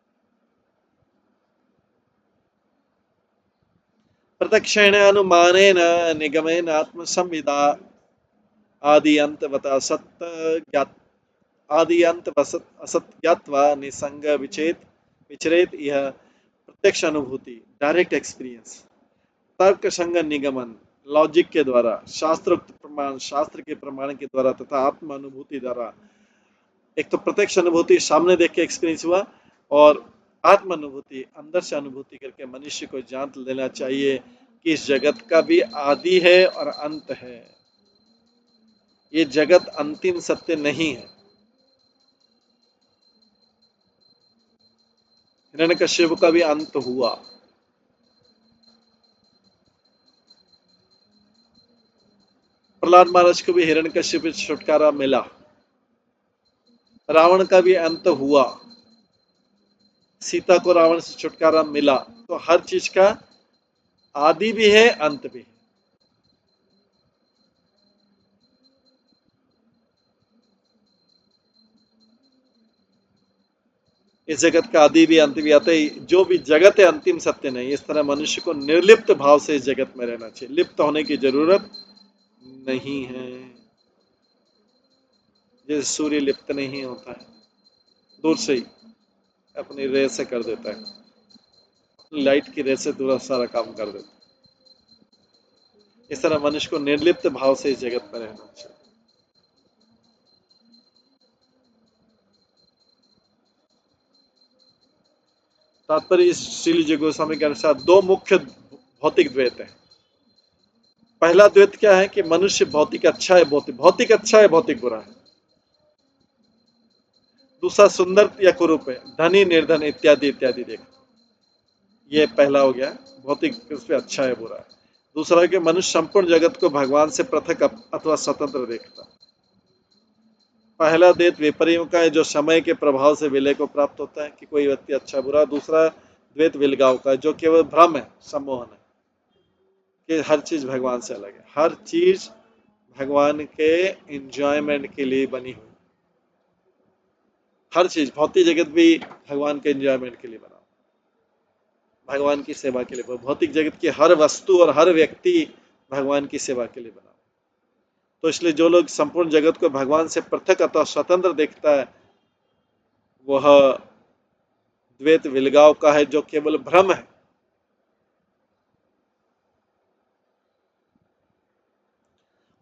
प्रत्यक्षेण अनुमानेन निगमेन आत्मसंविदा आदि अंतवत असत ज्ञात्वा निसंग विचरेत यह प्रत्यक्ष अनुभूति, डायरेक्ट एक्सपीरियंस, तर्क संग निगमन, लॉजिक के द्वारा, शास्त्रोक्त प्रमाण, शास्त्र के प्रमाण के द्वारा तथा आत्म अनुभूति द्वारा। एक तो प्रत्यक्ष अनुभूति सामने देख के एक्सपीरियंस हुआ, और आत्म अनुभूति अंदर से अनुभूति करके मनुष्य को जान लेना चाहिए कि इस जगत का भी आदि है और अंत है, ये जगत अंतिम सत्य नहीं है। हिरण्यकश्यप का भी अंत हुआ, प्रहलाद महाराज को भी हिरण्यकश्यप से छुटकारा मिला, रावण का भी अंत हुआ, सीता को रावण से छुटकारा मिला। तो हर चीज का आदि भी है, अंत भी है। इस जगत का आदि भी अंत भी आता है, जो भी जगत है अंतिम सत्य नहीं। इस तरह मनुष्य को निर्लिप्त भाव से इस जगत में रहना चाहिए, लिप्त होने की जरूरत नहीं है। जैसे सूर्य लिप्त नहीं होता है, दूर से ही अपनी रे से कर देता है, लाइट की रे से दूर सारा काम कर देता है। इस तरह मनुष्य को निर्लिप्त भाव से इस जगत में रहना चाहिए। तात्पर्य श्रील जी गोस्वामी के अनुसार दो मुख्य भौतिक द्वैत है। पहला द्वैत क्या है कि मनुष्य भौतिक अच्छा है, भौतिक अच्छा है, भौतिक बुरा है। दूसरा सुंदर या कुरूप है, धनी निर्धन इत्यादि इत्यादि देख, ये पहला हो गया भौतिक, उसमें अच्छा है बुरा है। दूसरा है कि मनुष्य संपूर्ण जगत को भगवान से पृथक अथवा स्वतंत्र देखता। पहला द्वैत विपर्यों का है, जो समय के प्रभाव से विलय को प्राप्त होता है कि कोई व्यक्ति अच्छा बुरा। दूसरा द्वैत विलगाव का है, जो केवल भ्रम है, सम्मोहन है कि हर चीज भगवान से अलग है, हर चीज भगवान के एंजॉयमेंट के लिए बनी हुई, हर चीज भौतिक जगत भी भगवान के एंजॉयमेंट के लिए बना, भगवान की सेवा के लिए। भौतिक जगत की हर वस्तु और हर व्यक्ति भगवान की सेवा के लिए बना। तो इसलिए जो लोग संपूर्ण जगत को भगवान से पृथक अथवा स्वतंत्र देखता है, वह द्वैत विलगाव का है, जो केवल भ्रम है।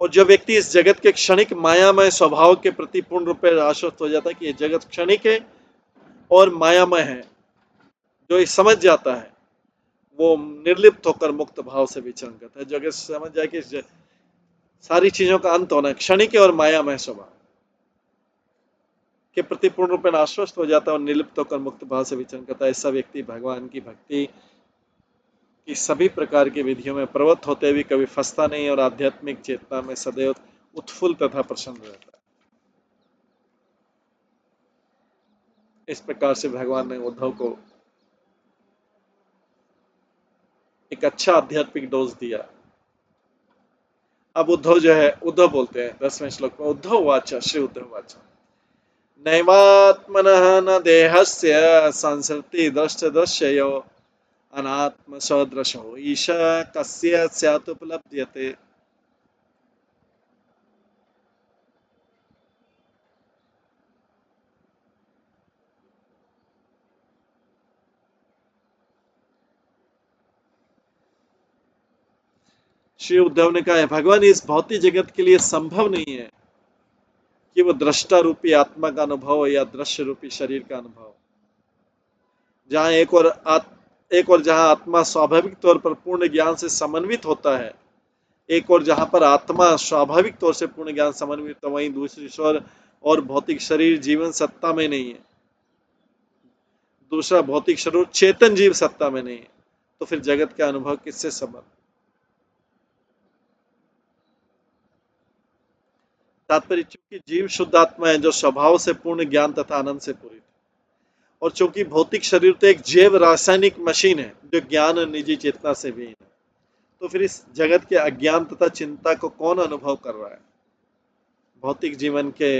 और जो व्यक्ति इस जगत के क्षणिक मायामय स्वभाव के प्रति पूर्ण रूप से आश्वस्त हो जाता है कि ये जगत क्षणिक है और मायामय है, जो ये समझ जाता है, वो निर्लिप्त होकर मुक्त भाव से विचरण करता है। जो अगर समझ जाए कि सारी चीजों का अंत होना है, क्षणिक और मायामय स्वभाव के प्रति पूर्ण रूप में आश्वस्त हो जाता है और निर्लिप्त होकर मुक्त भाव से विचरण करता है। ऐसा व्यक्ति भगवान की भक्ति की सभी प्रकार की विधियों में प्रवृत्त होते हुए कभी फंसता नहीं और आध्यात्मिक चेतना में सदैव उत्फुल्ल तथा प्रसन्न रहता है। इस प्रकार से भगवान ने उद्धव को एक अच्छा आध्यात्मिक डोज दिया। अब उद्धव जो है, उद्धव बोलते हैं 10वें श्लोक में, उद्धव वाचा, श्री उद्धव वाचा, नैवात्मनः न देहस्य संसृति दृष्ट दृश्ययो अनात्म सदृशो ईशा कस्य स्यात् उपलभ्यते। श्री उद्धव ने कहा है, भगवान इस भौतिक जगत के लिए संभव नहीं है कि वो दृष्टा रूपी आत्मा का अनुभव या दृश्य रूपी शरीर का अनुभव, जहां एक और जहां आत्मा स्वाभाविक तौर पर पूर्ण ज्ञान से समन्वित होता है, एक और जहां पर आत्मा स्वाभाविक तौर से पूर्ण ज्ञान समन्वित, तो वहीं दूसरी स्वर और भौतिक शरीर जीवन सत्ता में नहीं है, दूसरा भौतिक शरीर चेतन जीव सत्ता में नहीं है, तो फिर जगत का अनुभव किससे संबंध? तात्पर्य, चूंकि जीव शुद्ध आत्मा है जो स्वभाव से पूर्ण ज्ञान तथा आनंद से पूरित है, और चूंकि भौतिक शरीर तो एक जैव रासायनिक मशीन है जो ज्ञान और निजी चेतना से भी है, तो फिर इस जगत के अज्ञान तथा चिंता को कौन अनुभव कर रहा है? भौतिक जीवन के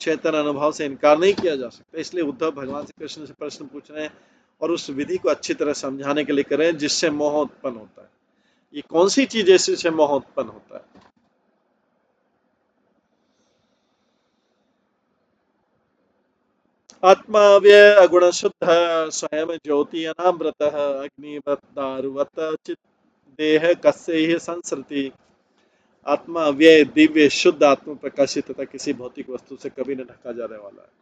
चेतन अनुभव से इनकार नहीं किया जा सकता। इसलिए उद्धव भगवान से कृष्ण से प्रश्न पूछ रहे हैं और उस विधि को अच्छी तरह समझाने के लिए कर रहे हैं जिससे मोह उत्पन्न होता है। ये कौन सी चीज है जिससे मोह उत्पन्न होता है? आत्मा व्यय अगुण शुद्ध स्वयं ज्योति अनामृत अग्निवत दारुवत चित देह कस्य ही संसृति। आत्मा व्यय दिव्य शुद्ध आत्म प्रकाशित तथा किसी भौतिक वस्तु से कभी न ढका जाने वाला है।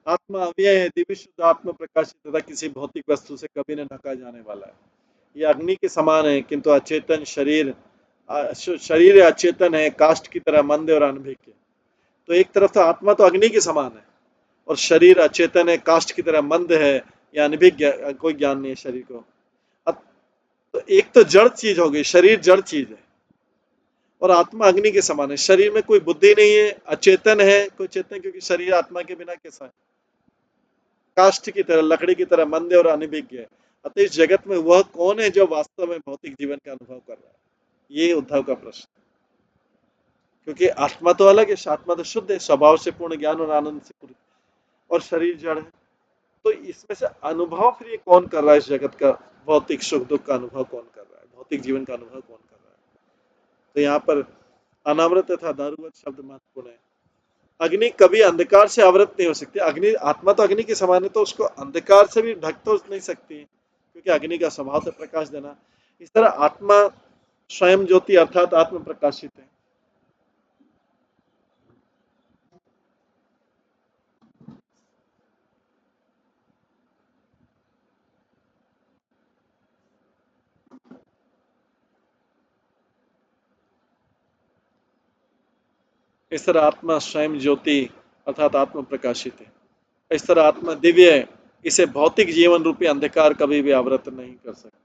आत्मा अव्यय है, दिव्य शुद्ध आत्म प्रकाशित तथा किसी भौतिक वस्तु से कभी न ढका जाने वाला है। यह अग्नि के समान है किंतु अचेतन शरीर अचेतन है, काष्ठ की तरह मंद और अनभिज्ञ। तो एक तरफ तो आत्मा तो अग्नि के समान है और शरीर अचेतन है, काष्ठ की तरह मंद है या अनभिज्ञ, कोई ज्ञान नहीं है शरीर को। तो एक तो जड़ चीज हो गई, शरीर जड़ चीज है और आत्मा अग्नि के समान है। शरीर में कोई बुद्धि नहीं है, अचेतन है, कोई चेतन, क्योंकि शरीर आत्मा के बिना कैसा है? काष्ठ की तरह, लकड़ी की तरह मंद और अनभिज्ञ है। अतः इस जगत में वह कौन है जो वास्तव में भौतिक जीवन का अनुभव कर रहा है? ये उद्धव का प्रश्न। क्योंकि आत्मा तो अलग है, आत्मा तो शुद्ध है, स्वभाव से पूर्ण ज्ञान और आनंद से पूरी, और शरीर जड़ है। तो इसमें से अनुभव फिर ये कौन कर रहा है? इस जगत का भौतिक सुख दुख का अनुभव कौन कर रहा है? भौतिक जीवन का अनुभव कौन कर रहा है? तो यहाँ पर अनावृत तथा दारुवत शब्द महत्वपूर्ण है। अग्नि कभी अंधकार से आवृत नहीं हो सकती। अग्नि, आत्मा तो अग्नि के समान है, तो उसको अंधकार से भी ढक तो नहीं सकती, क्योंकि अग्नि का स्वभाव है प्रकाश देना। इस तरह आत्मा स्वयं ज्योति अर्थात आत्म प्रकाशित है। इस तरह आत्मा स्वयं ज्योति अर्थात आत्म प्रकाशित है। इस तरह आत्मा दिव्य है, इसे भौतिक जीवन रूपी अंधकार कभी भी आवृत नहीं कर सकता।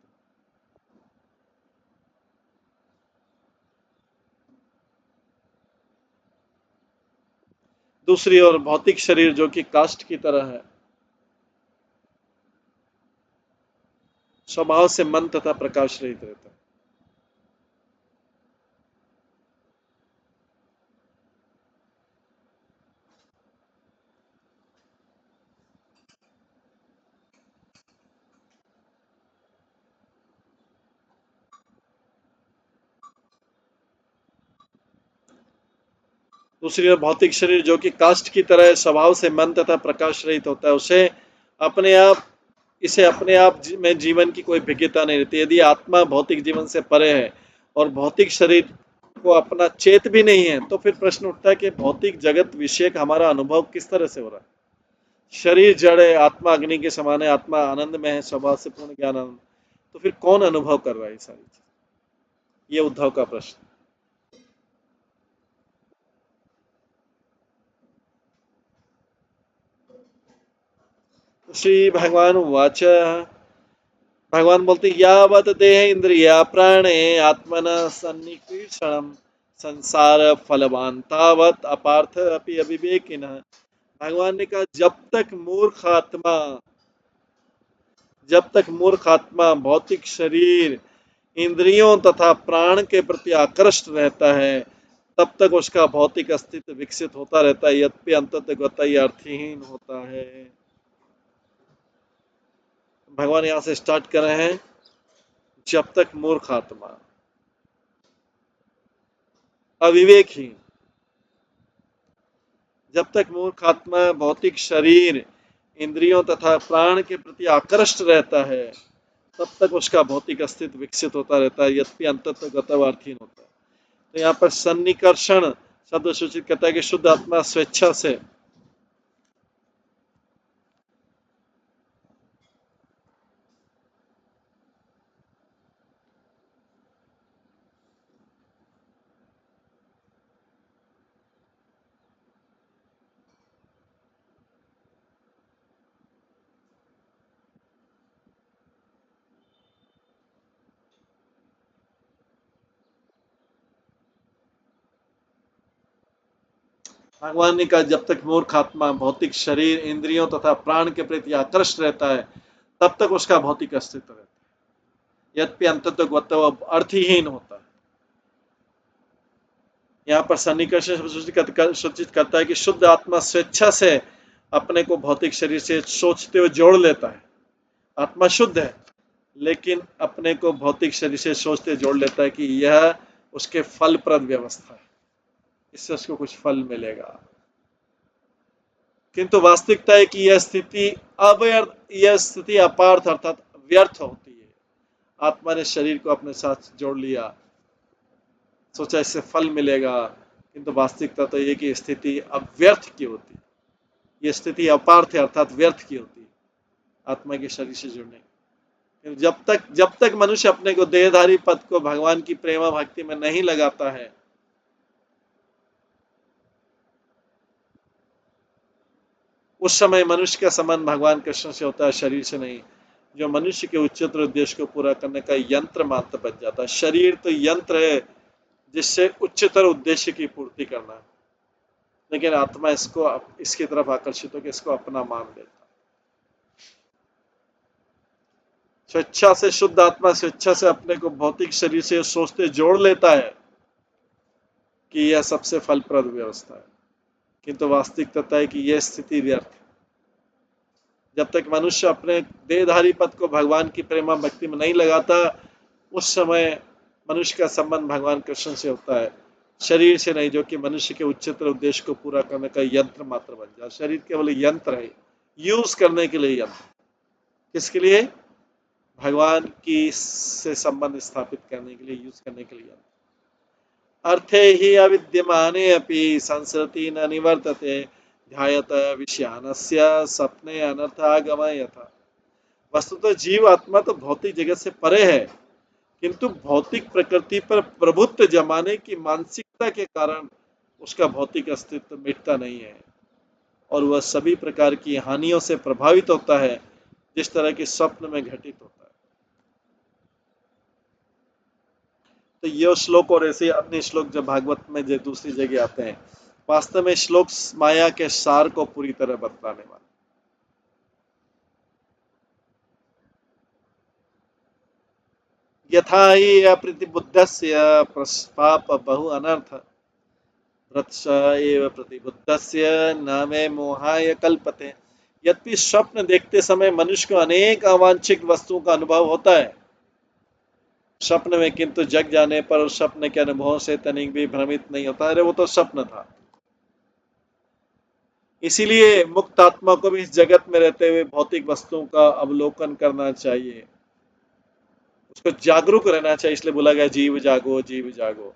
दूसरी ओर भौतिक शरीर जो कि काष्ठ की तरह है, स्वभाव से मन तथा प्रकाश रहित रहता है। दूसरी ओर भौतिक शरीर जो कि काष्ठ की तरह स्वभाव से मन तथा प्रकाश रहित होता है, अपने आप इसे अपने आप में जीवन की कोई भिज्ञता नहीं रहती। यदि आत्मा भौतिक जीवन से परे है और भौतिक शरीर को अपना चेत भी नहीं है, तो फिर प्रश्न उठता है कि भौतिक जगत विषय का हमारा अनुभव किस तरह से हो रहा है? शरीर जड़ है, आत्मा अग्नि के समान है, आत्मा आनंद में है, स्वभाव से पूर्ण ज्ञान आनंद, तो फिर कौन अनुभव कर रहा है ये सारी चीज? ये उद्धव का प्रश्न। श्री भगवान वाच, भगवान बोलते यावत देह इंद्रिया प्राणे आत्मन सन्निकीर्षणम संसार फलवान तावत अपार्थ अपि अविवेकिनः। भगवान ने कहा जब तक मूर्ख आत्मा भौतिक शरीर, इंद्रियों तथा प्राण के प्रति आकृष्ट रहता है, तब तक उसका भौतिक अस्तित्व विकसित होता रहता है, यद्यपि अंततः अर्थहीन होता है। भगवान यहां से स्टार्ट कर रहे हैं, जब तक मूर्ख आत्मा, अविवेकहीन, जब तक मूर्ख आत्मा भौतिक शरीर, इंद्रियों तथा प्राण के प्रति आकृष्ट रहता है, तब तक उसका भौतिक अस्तित्व विकसित होता रहता है, यद्यपि अंततः अर्थहीन होता है। तो यहाँ पर सन्निकर्षण शब्द सूचित करता है कि शुद्ध आत्मा स्वेच्छा से भगवान ने कहा जब तक मूर्ख आत्मा भौतिक शरीर, इंद्रियों तथा प्राण के प्रति आकृष्ट रहता है, तब तक उसका भौतिक अस्तित्व रहता है, यद्यपि अंततः अर्थहीन होता है। यहाँ पर सन्निकर्षण सूचित करता है कि शुद्ध आत्मा स्वेच्छा से अपने को भौतिक शरीर से सोचते हुए जोड़ लेता है। आत्मा शुद्ध है, लेकिन अपने को भौतिक शरीर से सोचते जोड़ लेता है कि यह उसके फलप्रद व्यवस्था है, इससे उसको कुछ फल मिलेगा। किंतु वास्तविकता है कि यह स्थिति अपार्थ अर्थात व्यर्थ होती है। आत्मा ने शरीर को अपने साथ जोड़ लिया, सोचा इससे फल मिलेगा, किंतु वास्तविकता तो यह कि स्थिति अव्यर्थ की होती है। यह स्थिति अपार्थ है अर्थात व्यर्थ की होती है, आत्मा के शरीर से जुड़ने। जब तक मनुष्य अपने को देहधारी पद को भगवान की प्रेमा भक्ति में नहीं लगाता है, उस समय मनुष्य का संबंध भगवान कृष्ण से होता है, शरीर से नहीं, जो मनुष्य के उच्चतर उद्देश्य को पूरा करने का यंत्र मात्र बच जाता है। शरीर तो यंत्र है जिससे उच्चतर उद्देश्य की पूर्ति करना है, लेकिन आत्मा इसकी तरफ आकर्षित होकर इसको अपना मान लेता है। स्वेच्छा से शुद्ध आत्मा स्वेच्छा से अपने को भौतिक शरीर से सोचते जोड़ लेता है कि यह सबसे फलप्रद व्यवस्था है, किंतु वास्तविक तथ्य है कि यह स्थिति व्यर्थ है। जब तक मनुष्य अपने देहधारी पद को भगवान की प्रेमा भक्ति में नहीं लगाता, उस समय मनुष्य का संबंध भगवान कृष्ण से होता है, शरीर से नहीं, जो कि मनुष्य के उच्चतर उद्देश्य को पूरा करने का यंत्र मात्र बन जाए। शरीर केवल यंत्र है, यूज करने के लिए यंत्र। किसके लिए? भगवान की से संबंध स्थापित करने के लिए, यूज करने के लिए यंत्र। अर्थे ही अविद्यमाने अपि संसरति न निवर्तते ध्यायत विषयानस्य सपने अनर्थागमय यथा। वस्तुतः जीव आत्मा तो भौतिक जगत से परे है, किंतु भौतिक प्रकृति पर प्रभुत्व जमाने की मानसिकता के कारण उसका भौतिक अस्तित्व मिटता नहीं है और वह सभी प्रकार की हानियों से प्रभावित होता है, जिस तरह के स्वप्न में घटित होता है। तो यह श्लोक और ऐसे अन्य श्लोक जब भागवत में जो दूसरी जगह आते हैं, वास्तव में श्लोक माया के सार को पूरी तरह बतलाने वाले। यथा ही अप्रतिबुद्धस्य पाप बहु अनर्थ वृत्स एव प्रतिबुद्धस्य न मे मोहाय कल्पते। यद्यपि स्वप्न देखते समय मनुष्य को अनेक अवांछित वस्तुओं का अनुभव होता है स्वप्न में, किंतु जग जाने पर उस स्वप्न के अनुभवों से तनिक भी भ्रमित नहीं होता। अरे वो तो स्वप्न था। इसीलिए मुक्त आत्मा को भी इस जगत में रहते हुए भौतिक वस्तुओं का अवलोकन करना चाहिए, उसको जागरूक रहना चाहिए। इसलिए बोला गया जीव जागो, जीव जागो।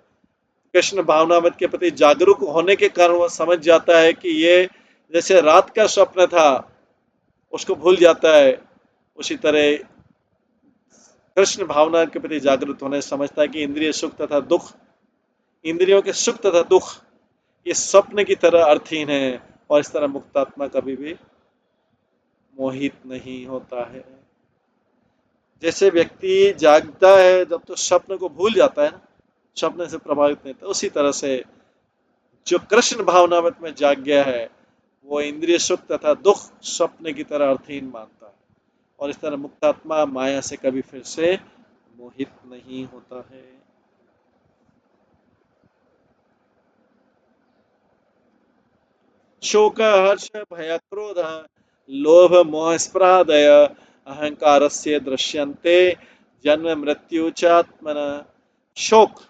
कृष्ण भावनामृत के प्रति जागरूक होने के कारण वह समझ जाता है कि ये जैसे रात का स्वप्न था, उसको भूल जाता है, उसी तरह कृष्ण भावना के प्रति जागरूक होने समझता है कि इंद्रिय सुख तथा दुख, इंद्रियों के सुख तथा दुख ये स्वप्न की तरह अर्थहीन है, और इस तरह मुक्त आत्मा कभी भी मोहित नहीं होता है। जैसे व्यक्ति जागता है जब तो स्वप्न को भूल जाता है ना, स्वप्न से प्रभावित नहीं था। उसी तरह से जो कृष्ण भावनावत में जाग गया है वो इंद्रिय सुख तथा दुख स्वप्न की तरह अर्थहीन मानता है, और इस तरह मुक्त आत्मा माया से कभी फिर से मोहित नहीं होता है। शोक हर्ष भय क्रोध लोभ मोह स्पृहादय अहंकारस्य दृश्यन्ते जन्म मृत्यु च आत्मनः। शोक,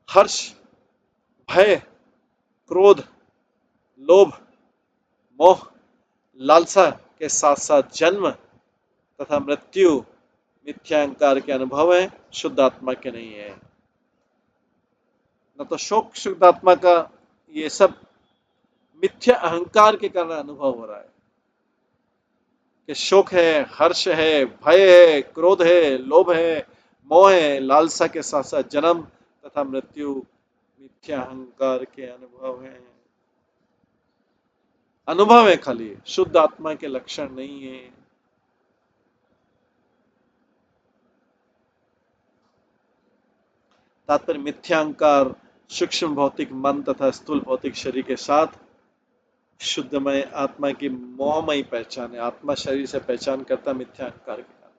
हर्ष, भय, क्रोध, लोभ, मोह, लालसा के साथ साथ जन्म तथा मृत्यु मिथ्या अहंकार के अनुभव है, शुद्ध आत्मा के नहीं है। न तो शोक शुद्ध आत्मा का, ये सब मिथ्या अहंकार के कारण अनुभव हो रहा है कि शोक है, हर्ष है, भय है, क्रोध है, लोभ है, मोह है, लालसा के साथ साथ जन्म तथा मृत्यु मिथ्या अहंकार के अनुभव है। अनुभव है खाली, शुद्ध आत्मा के लक्षण नहीं है। तात्पर्य मिथ्या अहंकार सूक्ष्म भौतिक मन तथा स्थूल भौतिक शरीर के साथ शुद्धमय आत्मा की मोहमयी पहचान है। आत्मा शरीर से पहचान करता मिथ्या अहंकार के कारण।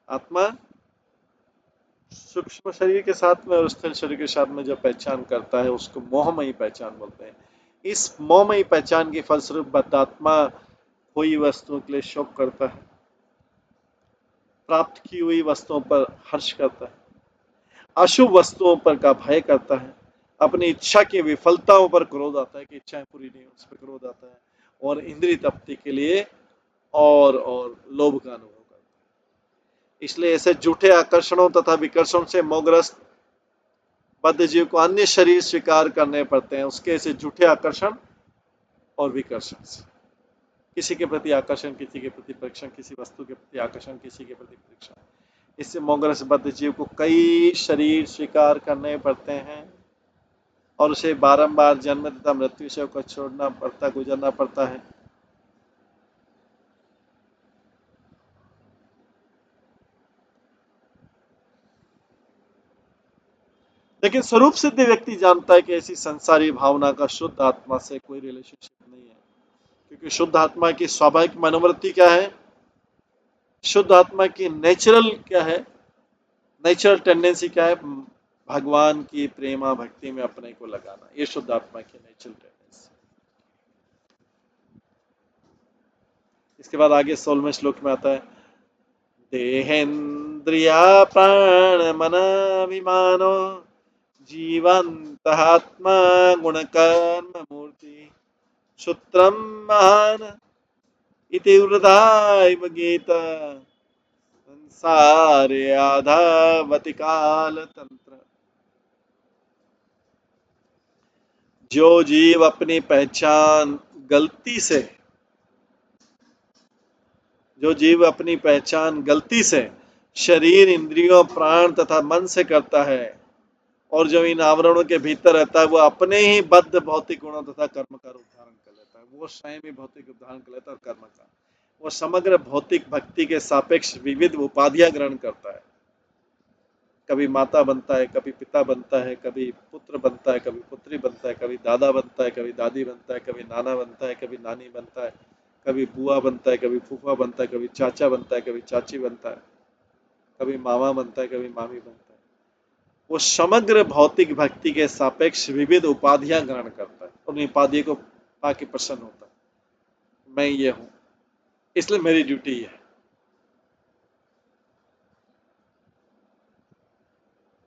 आत्मा सूक्ष्म शरीर के साथ में और स्थूल शरीर के साथ में जो पहचान करता है उसको मोहमयी पहचान बोलते हैं। इस मोहमयी पहचान के फलस्वरूप बद्धात्मा खोई वस्तुओं के लिए शोक करता है, प्राप्त की हुई वस्तुओं पर हर्ष करता है, अशुभ वस्तुओं पर का भय करता है, अपनी इच्छा की विफलताओं पर क्रोध आता है कि इच्छाएं पूरी नहीं, उस पर क्रोध आता है, और इंद्रिय तृप्ति के लिए और लोभ का अनुभव करता है। इसलिए ऐसे झूठे आकर्षणों तथा विकर्षण से मोहग्रस्त बद्ध जीव को अन्य शरीर स्वीकार करने पड़ते हैं, उसके ऐसे झूठे आकर्षण और विकर्षण से। किसी के प्रति आकर्षण, किसी के प्रति परीक्षण, किसी वस्तु के प्रति आकर्षण, किसी के प्रति परीक्षण, इससे मोहग्रस्त बद्ध जीव को कई शरीर स्वीकार करने पड़ते हैं और उसे बारंबार जन्म तथा मृत्यु से होकर छोड़ना पड़ता, गुजरना पड़ता है। लेकिन स्वरूप सिद्ध व्यक्ति जानता है कि ऐसी संसारी भावना का शुद्ध आत्मा से कोई रिलेशनशिप नहीं है, क्योंकि शुद्ध आत्मा की स्वाभाविक मनोवृत्ति क्या है, शुद्ध आत्मा की नेचुरल क्या है, नेचुरल टेंडेंसी क्या है, भगवान की प्रेमा भक्ति में अपने को लगाना। ये शुद्ध आत्मा की नेचुरल टेंडेंसी। इसके बाद आगे 16वें श्लोक में आता है, देहेन्द्रिया प्राण मनाभिमानो जीवन्तः आत्मा गुणकर्म मूर्ति सूत्रम महान इति वृद्धाइव गीत संसारे आधावति काल तंत्र। जो जीव अपनी पहचान गलती से, जो जीव अपनी पहचान गलती से शरीर, इंद्रियों, प्राण तथा मन से करता है और जो इन आवरणों के भीतर रहता है, वो अपने ही बद्ध भौतिक गुणों तथा कर्म का रूप धारण कर लेता है। वो स्वयं ही भौतिक रूप धारण कर लेता है और कर्म का, वो समग्र भौतिक भक्ति के सापेक्ष विविध उपाधियां ग्रहण करता है। कभी माता बनता है, कभी पिता बनता है, कभी पुत्र बनता है, कभी पुत्री बनता है, कभी दादा बनता है, कभी दादी बनता है, कभी नाना बनता है, कभी नानी बनता है, कभी बुआ बनता है, कभी फूफा बनता है, कभी चाचा बनता है, कभी चाची बनता है, कभी मामा बनता है, कभी मामी बनता है। वो समग्र भौतिक भक्ति के सापेक्ष विविध उपाधियां ग्रहण करता है, उन उपाधियों को पाके प्रसन्न होता है। मैं ये हूं, इसलिए मेरी ड्यूटी ये है।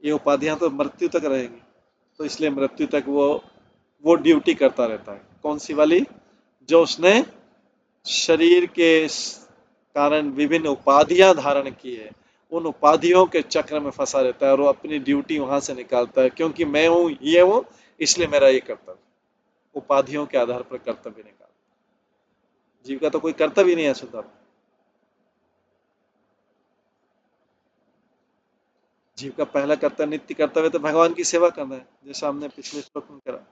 ये उपाधियां तो मृत्यु तक रहेंगी, तो इसलिए मृत्यु तक वो ड्यूटी करता रहता है। कौन सी वाली? जो उसने शरीर के कारण विभिन्न उपाधियां धारण की है, उन उपाधियों के चक्र में फंसा रहता है और वो अपनी ड्यूटी वहां से निकालता है, क्योंकि मैं हूं, ये हूं, इसलिए मेरा ये कर्तव्य। उपाधियों के आधार पर कर्तव्य निकाल। जीव का तो कोई कर्तव्य नहीं है शुद्ध। जीव का पहला कर्तव्य, नित्य कर्तव्य तो भगवान की सेवा करना है, जैसा हमने पिछले श्लोक में करा।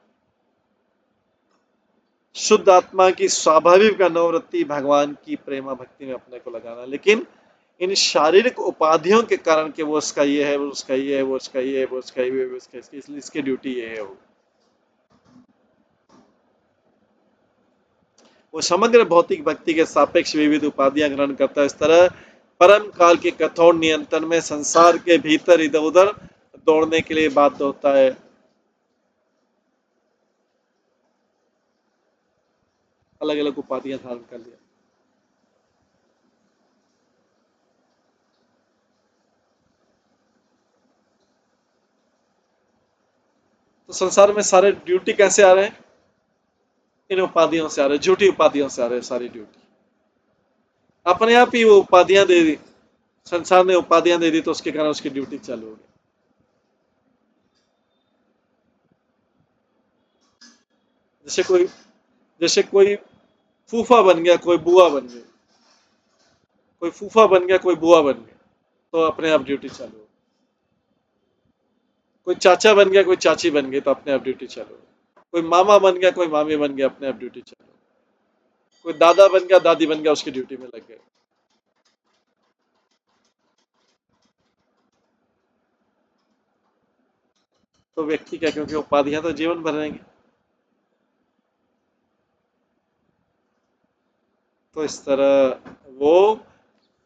शुद्ध आत्मा की स्वाभाविक मनोवृत्ति भगवान की प्रेमा भक्ति में अपने को लगाना। लेकिन इन शारीरिक उपाधियों के कारण कि वो उसका ये है, वो उसका ये है, वो उसका ये है, वो उसका ये है, वो उसका इसकी, इसलिए इसकी ड्यूटी ये है। वो समग्र भौतिक भक्ति के सापेक्ष विविध उपाधियां ग्रहण करता है। इस तरह परम काल के कठोर नियंत्रण में संसार के भीतर इधर उधर दौड़ने के लिए बाध्य होता है। अलग अलग उपाधियां धारण कर लिया। तो संसार में सारे ड्यूटी कैसे आ रहे हैं? इन उपाधियों से आ रहे हैं, झूठी उपाधियों से आ रहे हैं सारी ड्यूटी। अपने आप ही वो उपाधियां दे दी, संसार ने उपाधियां दे दी, तो उसके कारण उसकी ड्यूटी चालू हो गई। जैसे कोई जैसे कोई फूफा बन गया, कोई बुआ बन गई, कोई फूफा बन गया, कोई बुआ बन गया, तो अपने आप ड्यूटी चालू हो। कोई चाचा बन गया, कोई चाची बन गई, तो अपने आप ड्यूटी चालू हो। कोई मामा बन गया, कोई मामी बन गया, अपने आप ड्यूटी चालू हो। कोई दादा बन गया, दादी बन गया, उसकी ड्यूटी में लग गए। तो व्यक्ति क्या, क्योंकि उपाधियां तो जीवन भर रहेंगी। तो इस तरह वो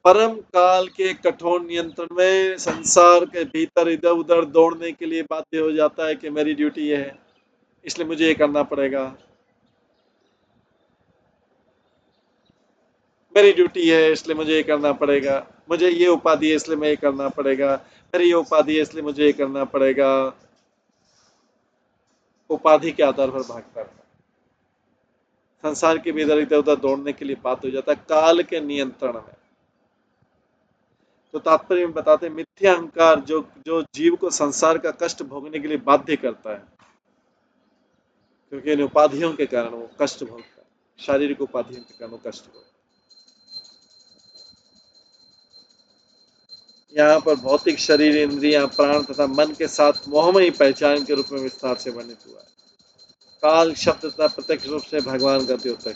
परम काल के कठोर नियंत्रण में संसार के भीतर इधर उधर दौड़ने के लिए बाध्य हो जाता है कि मेरी ड्यूटी ये है, इसलिए मुझे ये करना पड़ेगा। मेरी ड्यूटी है इसलिए मुझे ये करना पड़ेगा। मुझे ये उपाधि है इसलिए मैं ये करना पड़ेगा। मेरी ये उपाधि है इसलिए मुझे ये करना पड़ेगा। उपाधि के आधार पर भागता है। संसार के भी इधर उधर दौड़ने के लिए बात हो जाता है काल के नियंत्रण में। तो तात्पर्य में बताते हैं, मिथ्या अहंकार जो जो जीव को संसार का कष्ट भोगने के लिए बाध्य करता है, क्योंकि इन उपाधियों के कारण वो कष्ट भोगता है, शारीरिक उपाधियों के कारण वो कष्ट भोगता है। यहाँ पर भौतिक शरीर, इंद्रियां, प्राण तथा मन के साथ मोहमयी पहचान के रूप में विस्तार से वर्णित हुआ है। काल शब्द तथा प्रत्यक्ष रूप से भगवान का द्योतक है,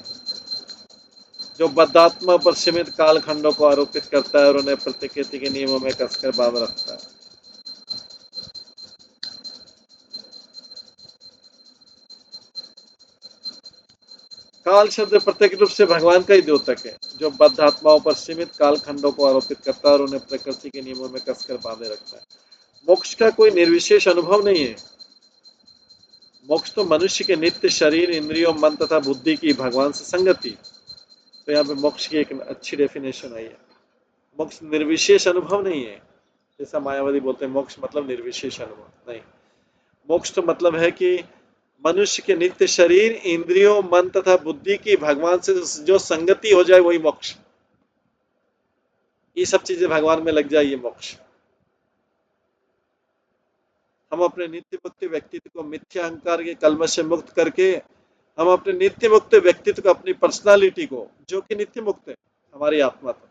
जो बद्धात्मा पर सीमित कालखंडों को आरोपित करता है और उन्हें प्रकृति के नियमों में कसकर बांध रखता है। काल शब्द प्रत्यक्ष रूप से भगवान का ही द्योतक है, जो बद्ध आत्माओं पर सीमित काल खंडों को आरोपित करता है और उन्हें प्रकृति के नियमों में कसकर बांधे रखता है। मोक्ष का कोई निर्विशेष अनुभव नहीं है। मोक्ष तो मनुष्य के नित्य शरीर, इंद्रियों, मन तथा बुद्धि की भगवान से संगति। तो यहाँ पे मोक्ष की एक अच्छी डेफिनेशन आई है। मोक्ष निर्विशेष अनुभव नहीं है, जैसा मायावादी बोलते हैं मोक्ष मतलब निर्विशेष अनुभव नहीं। मोक्ष तो मतलब है कि मनुष्य के नित्य शरीर, इंद्रियों, मन तथा बुद्धि की भगवान से जो संगति हो जाए वही मोक्ष। ये सब चीजें भगवान में लग जाए, ये मोक्ष। हम अपने नित्य मुक्त व्यक्तित्व को मिथ्या अहंकार के कलमश से मुक्त करके, हम अपने नित्य मुक्त व्यक्तित्व को, अपनी पर्सनालिटी को, जो कि नित्य मुक्त है, हमारी आत्मा तो,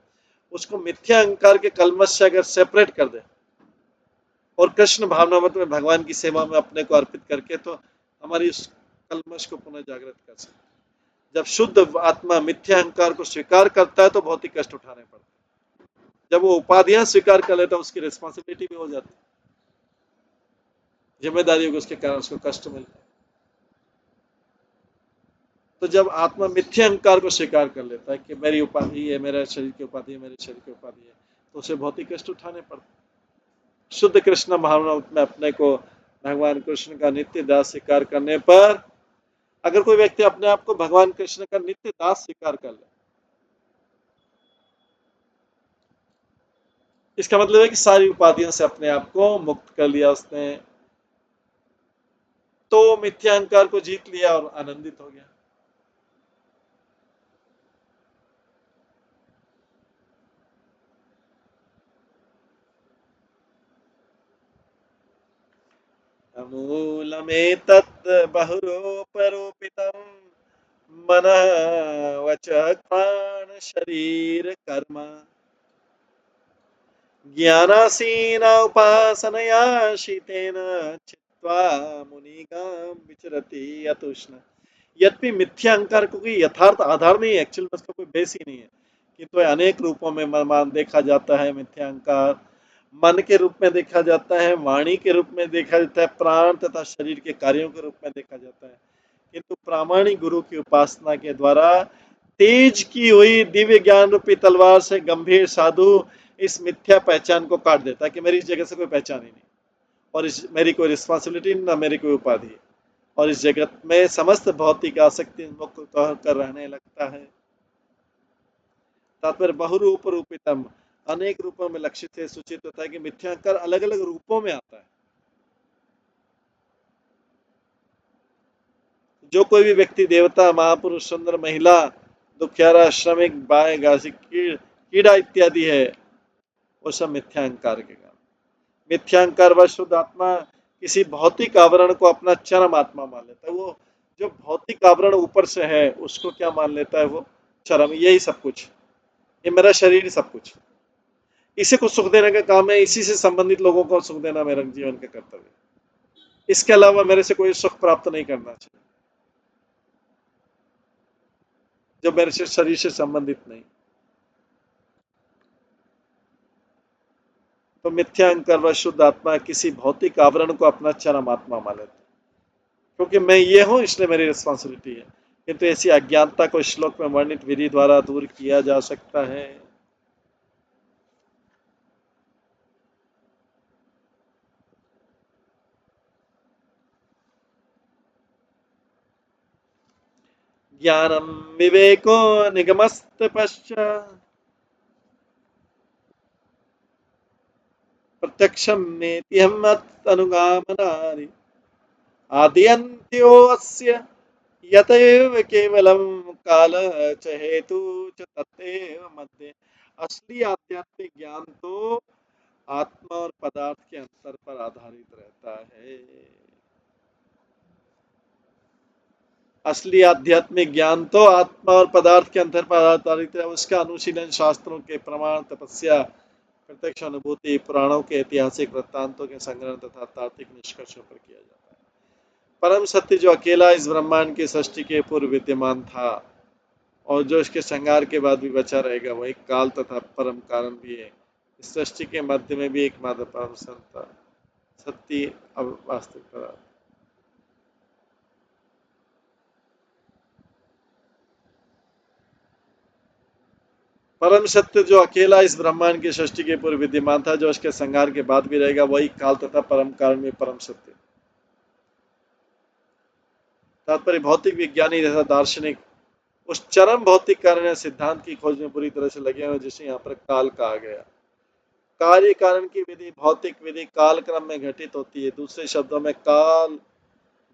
उसको मिथ्या अहंकार के कलमश से अगर सेपरेट कर दे और कृष्ण भावनामृत में भगवान की सेवा में अपने को अर्पित करके, तो हमारी उस कलमश को पुनः जागृत कर सकते। जब शुद्ध आत्मा मिथ्या अहंकार को स्वीकार करता है तो बहुत ही कष्ट उठाने पड़ते हैं। जब वो उपाधियां स्वीकार कर लेता है, उसकी रिस्पॉन्सिबिलिटी भी हो जाती है, जिम्मेदारियों को, उसके कारण उसको कष्ट मिलता है। तो जब आत्मा मिथ्या अहंकार को स्वीकार कर लेता है कि मेरी उपाधि है, मेरा शरीर की उपाधि है, मेरे शरीर की उपाधि है, तो उसे बहुत ही कष्ट उठाने पड़ते हैं। शुद्ध कृष्ण भावना में अपने को भगवान कृष्ण का नित्य दास स्वीकार करने पर, अगर कोई व्यक्ति अपने आप को भगवान कृष्ण का नित्य दास स्वीकार कर ले, इसका मतलब है कि सारी उपाधियों से अपने आप को मुक्त कर लिया उसने, तो मिथ्या अहंकार को जीत लिया और आनंदित हो गया। अमूलमेतत् बहुरूपरूपितं मनः वचः प्राण शरीर कर्म ज्ञानासीन उपासनया शीतेन चित्वा मुनिगां विचरति यतुष्ण। यद्यपि मिथ्या अहंकार को कोई यथार्थ आधार नहीं है, एक्चुअल में उसका कोई बेस ही नहीं है, किंतु अनेक रूपों में मन देखा जाता है। मिथ्या अहंकार मन के रूप में देखा जाता है, वाणी के रूप में देखा जाता है, प्राण तथा शरीर के कार्यों के रूप में देखा जाता है। किंतु प्रामाणिक गुरु की उपासना के द्वारा तेज की हुई दिव्य ज्ञान रूपी तलवार से गंभीर साधु इस मिथ्या पहचान को काट देता है कि मेरी इस जगत से कोई पहचान ही नहीं, और इस मेरी कोई रिस्पॉन्सिबिलिटी ना मेरी कोई उपाधि, और इस जगत में समस्त भौतिक आसक्ति मुक्त कर रहने लगता है। तात्पर्य बहुरूप रूपितम, अनेक रूपों में लक्षित है, सूचित होता है कि मिथ्यांकर अलग अलग रूपों में आता है। जो कोई भी व्यक्ति देवता, महापुरुष, सुंदर महिला, दुखियारा, श्रमिक, बाय गासी, कीड़ा इत्यादि है, वो सब मिथ्यांकार के कारण। मिथ्यांकार व शुद्ध आत्मा किसी भौतिक आवरण को अपना चरम आत्मा मान लेता है। वो जो भौतिक आवरण ऊपर से है उसको क्या मान लेता है? वो चरम, यही सब कुछ, ये मेरा शरीर सब कुछ, इसी को सुख देने का काम है, इसी से संबंधित लोगों को सुख देना मेरा जीवन का कर्तव्य है, इसके अलावा मेरे से कोई सुख प्राप्त नहीं करना चाहिए जो मेरे से शरीर से संबंधित नहीं। तो मिथ्या अहंकार व शुद्ध आत्मा किसी भौतिक आवरण को अपना चरम आत्मा मान लेता है, क्योंकि मैं ये हूं इसलिए मेरी रिस्पॉन्सिबिलिटी है। किंतु ऐसी अज्ञानता को श्लोक में वर्णित विधि द्वारा दूर किया जा सकता है। ज्ञानम विवेको निगमस्त पश्चात् प्रत्यक्षम नेति हम अनुगामनानि आद्यन्त्योऽस्य यतएव केवलम काल च हेतु च तत्तेव मध्य। असली आध्यात्मिक ज्ञान तो आत्मा और पदार्थ के अंतर पर आधारित रहता है। असली आध्यात्मिक ज्ञान तो आत्मा और पदार्थ के अंतर पर आधारित है। उसका अनुशीलन शास्त्रों के प्रमाण, तपस्या, प्रत्यक्ष अनुभूति, पुराणों के ऐतिहासिक वृत्तांतों के संग्रह तथा तार्किक निष्कर्षों पर किया जाता है। परम सत्य जो अकेला इस ब्रह्मांड की सृष्टि के पूर्व विद्यमान था और जो इसके संहार के बाद भी बचा रहेगा, वही काल तथा परम कारण भी है। इस सृष्टि के मध्य में भी एकमात्र परम सत्य अब वास्तविक परम सत्य जो अकेला इस ब्रह्मांड की सृष्टि के पूर्व विद्यमान था, जो इसके संहार के बाद भी रहेगा, वही काल तथा परम कारण में परम सत्य। तात्पर्य भौतिक विज्ञानी तथा दार्शनिक उस चरम भौतिक कारण या सिद्धांत की खोज में पूरी तरह से लगे हुए जिसे यहाँ पर काल कहा गया। कार्य कारण की विधि भौतिक विधि काल क्रम में घटित होती है। दूसरे शब्दों में काल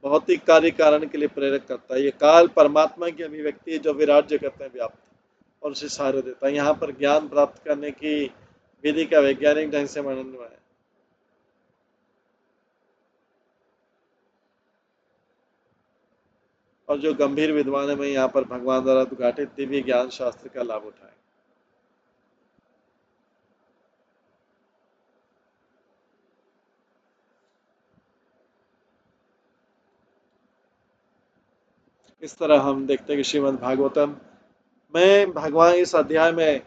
भौतिक कार्य कारण के लिए प्रेरक करता है। ये काल परमात्मा की अभिव्यक्ति है जो विराट जगत में व्याप्त और उसे सहारा देता है। यहाँ पर ज्ञान प्राप्त करने की विधि का वैज्ञानिक ढंग से वर्णन हुआ है। और जो गंभीर विद्वान है, मैं यहाँ पर भगवान द्वारा उद्घाटित दिव्य ज्ञान शास्त्र का लाभ उठाए। इस तरह हम देखते हैं कि श्रीमद् भागवतम में भगवान इस अध्याय में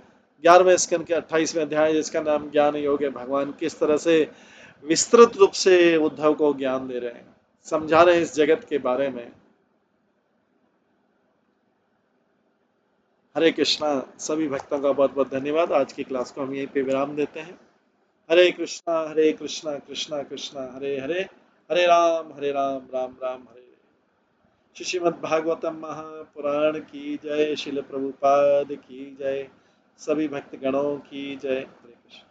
11वें स्कंद के 28वें अध्याय जिसका नाम ज्ञान योग है, भगवान किस तरह से विस्तृत रूप से उद्धव को ज्ञान दे रहे हैं, समझा रहे हैं इस जगत के बारे में। हरे कृष्णा। सभी भक्तों का बहुत बहुत धन्यवाद। आज की क्लास को हम यहीं पे विराम देते हैं। हरे कृष्णा कृष्णा कृष्णा हरे हरे, हरे राम राम राम हरे हरे। श्रीमद् भागवतम महापुराण की जय। शिल प्रभुपाद की जय। सभी भक्त गणों की जय। हरे कृष्ण।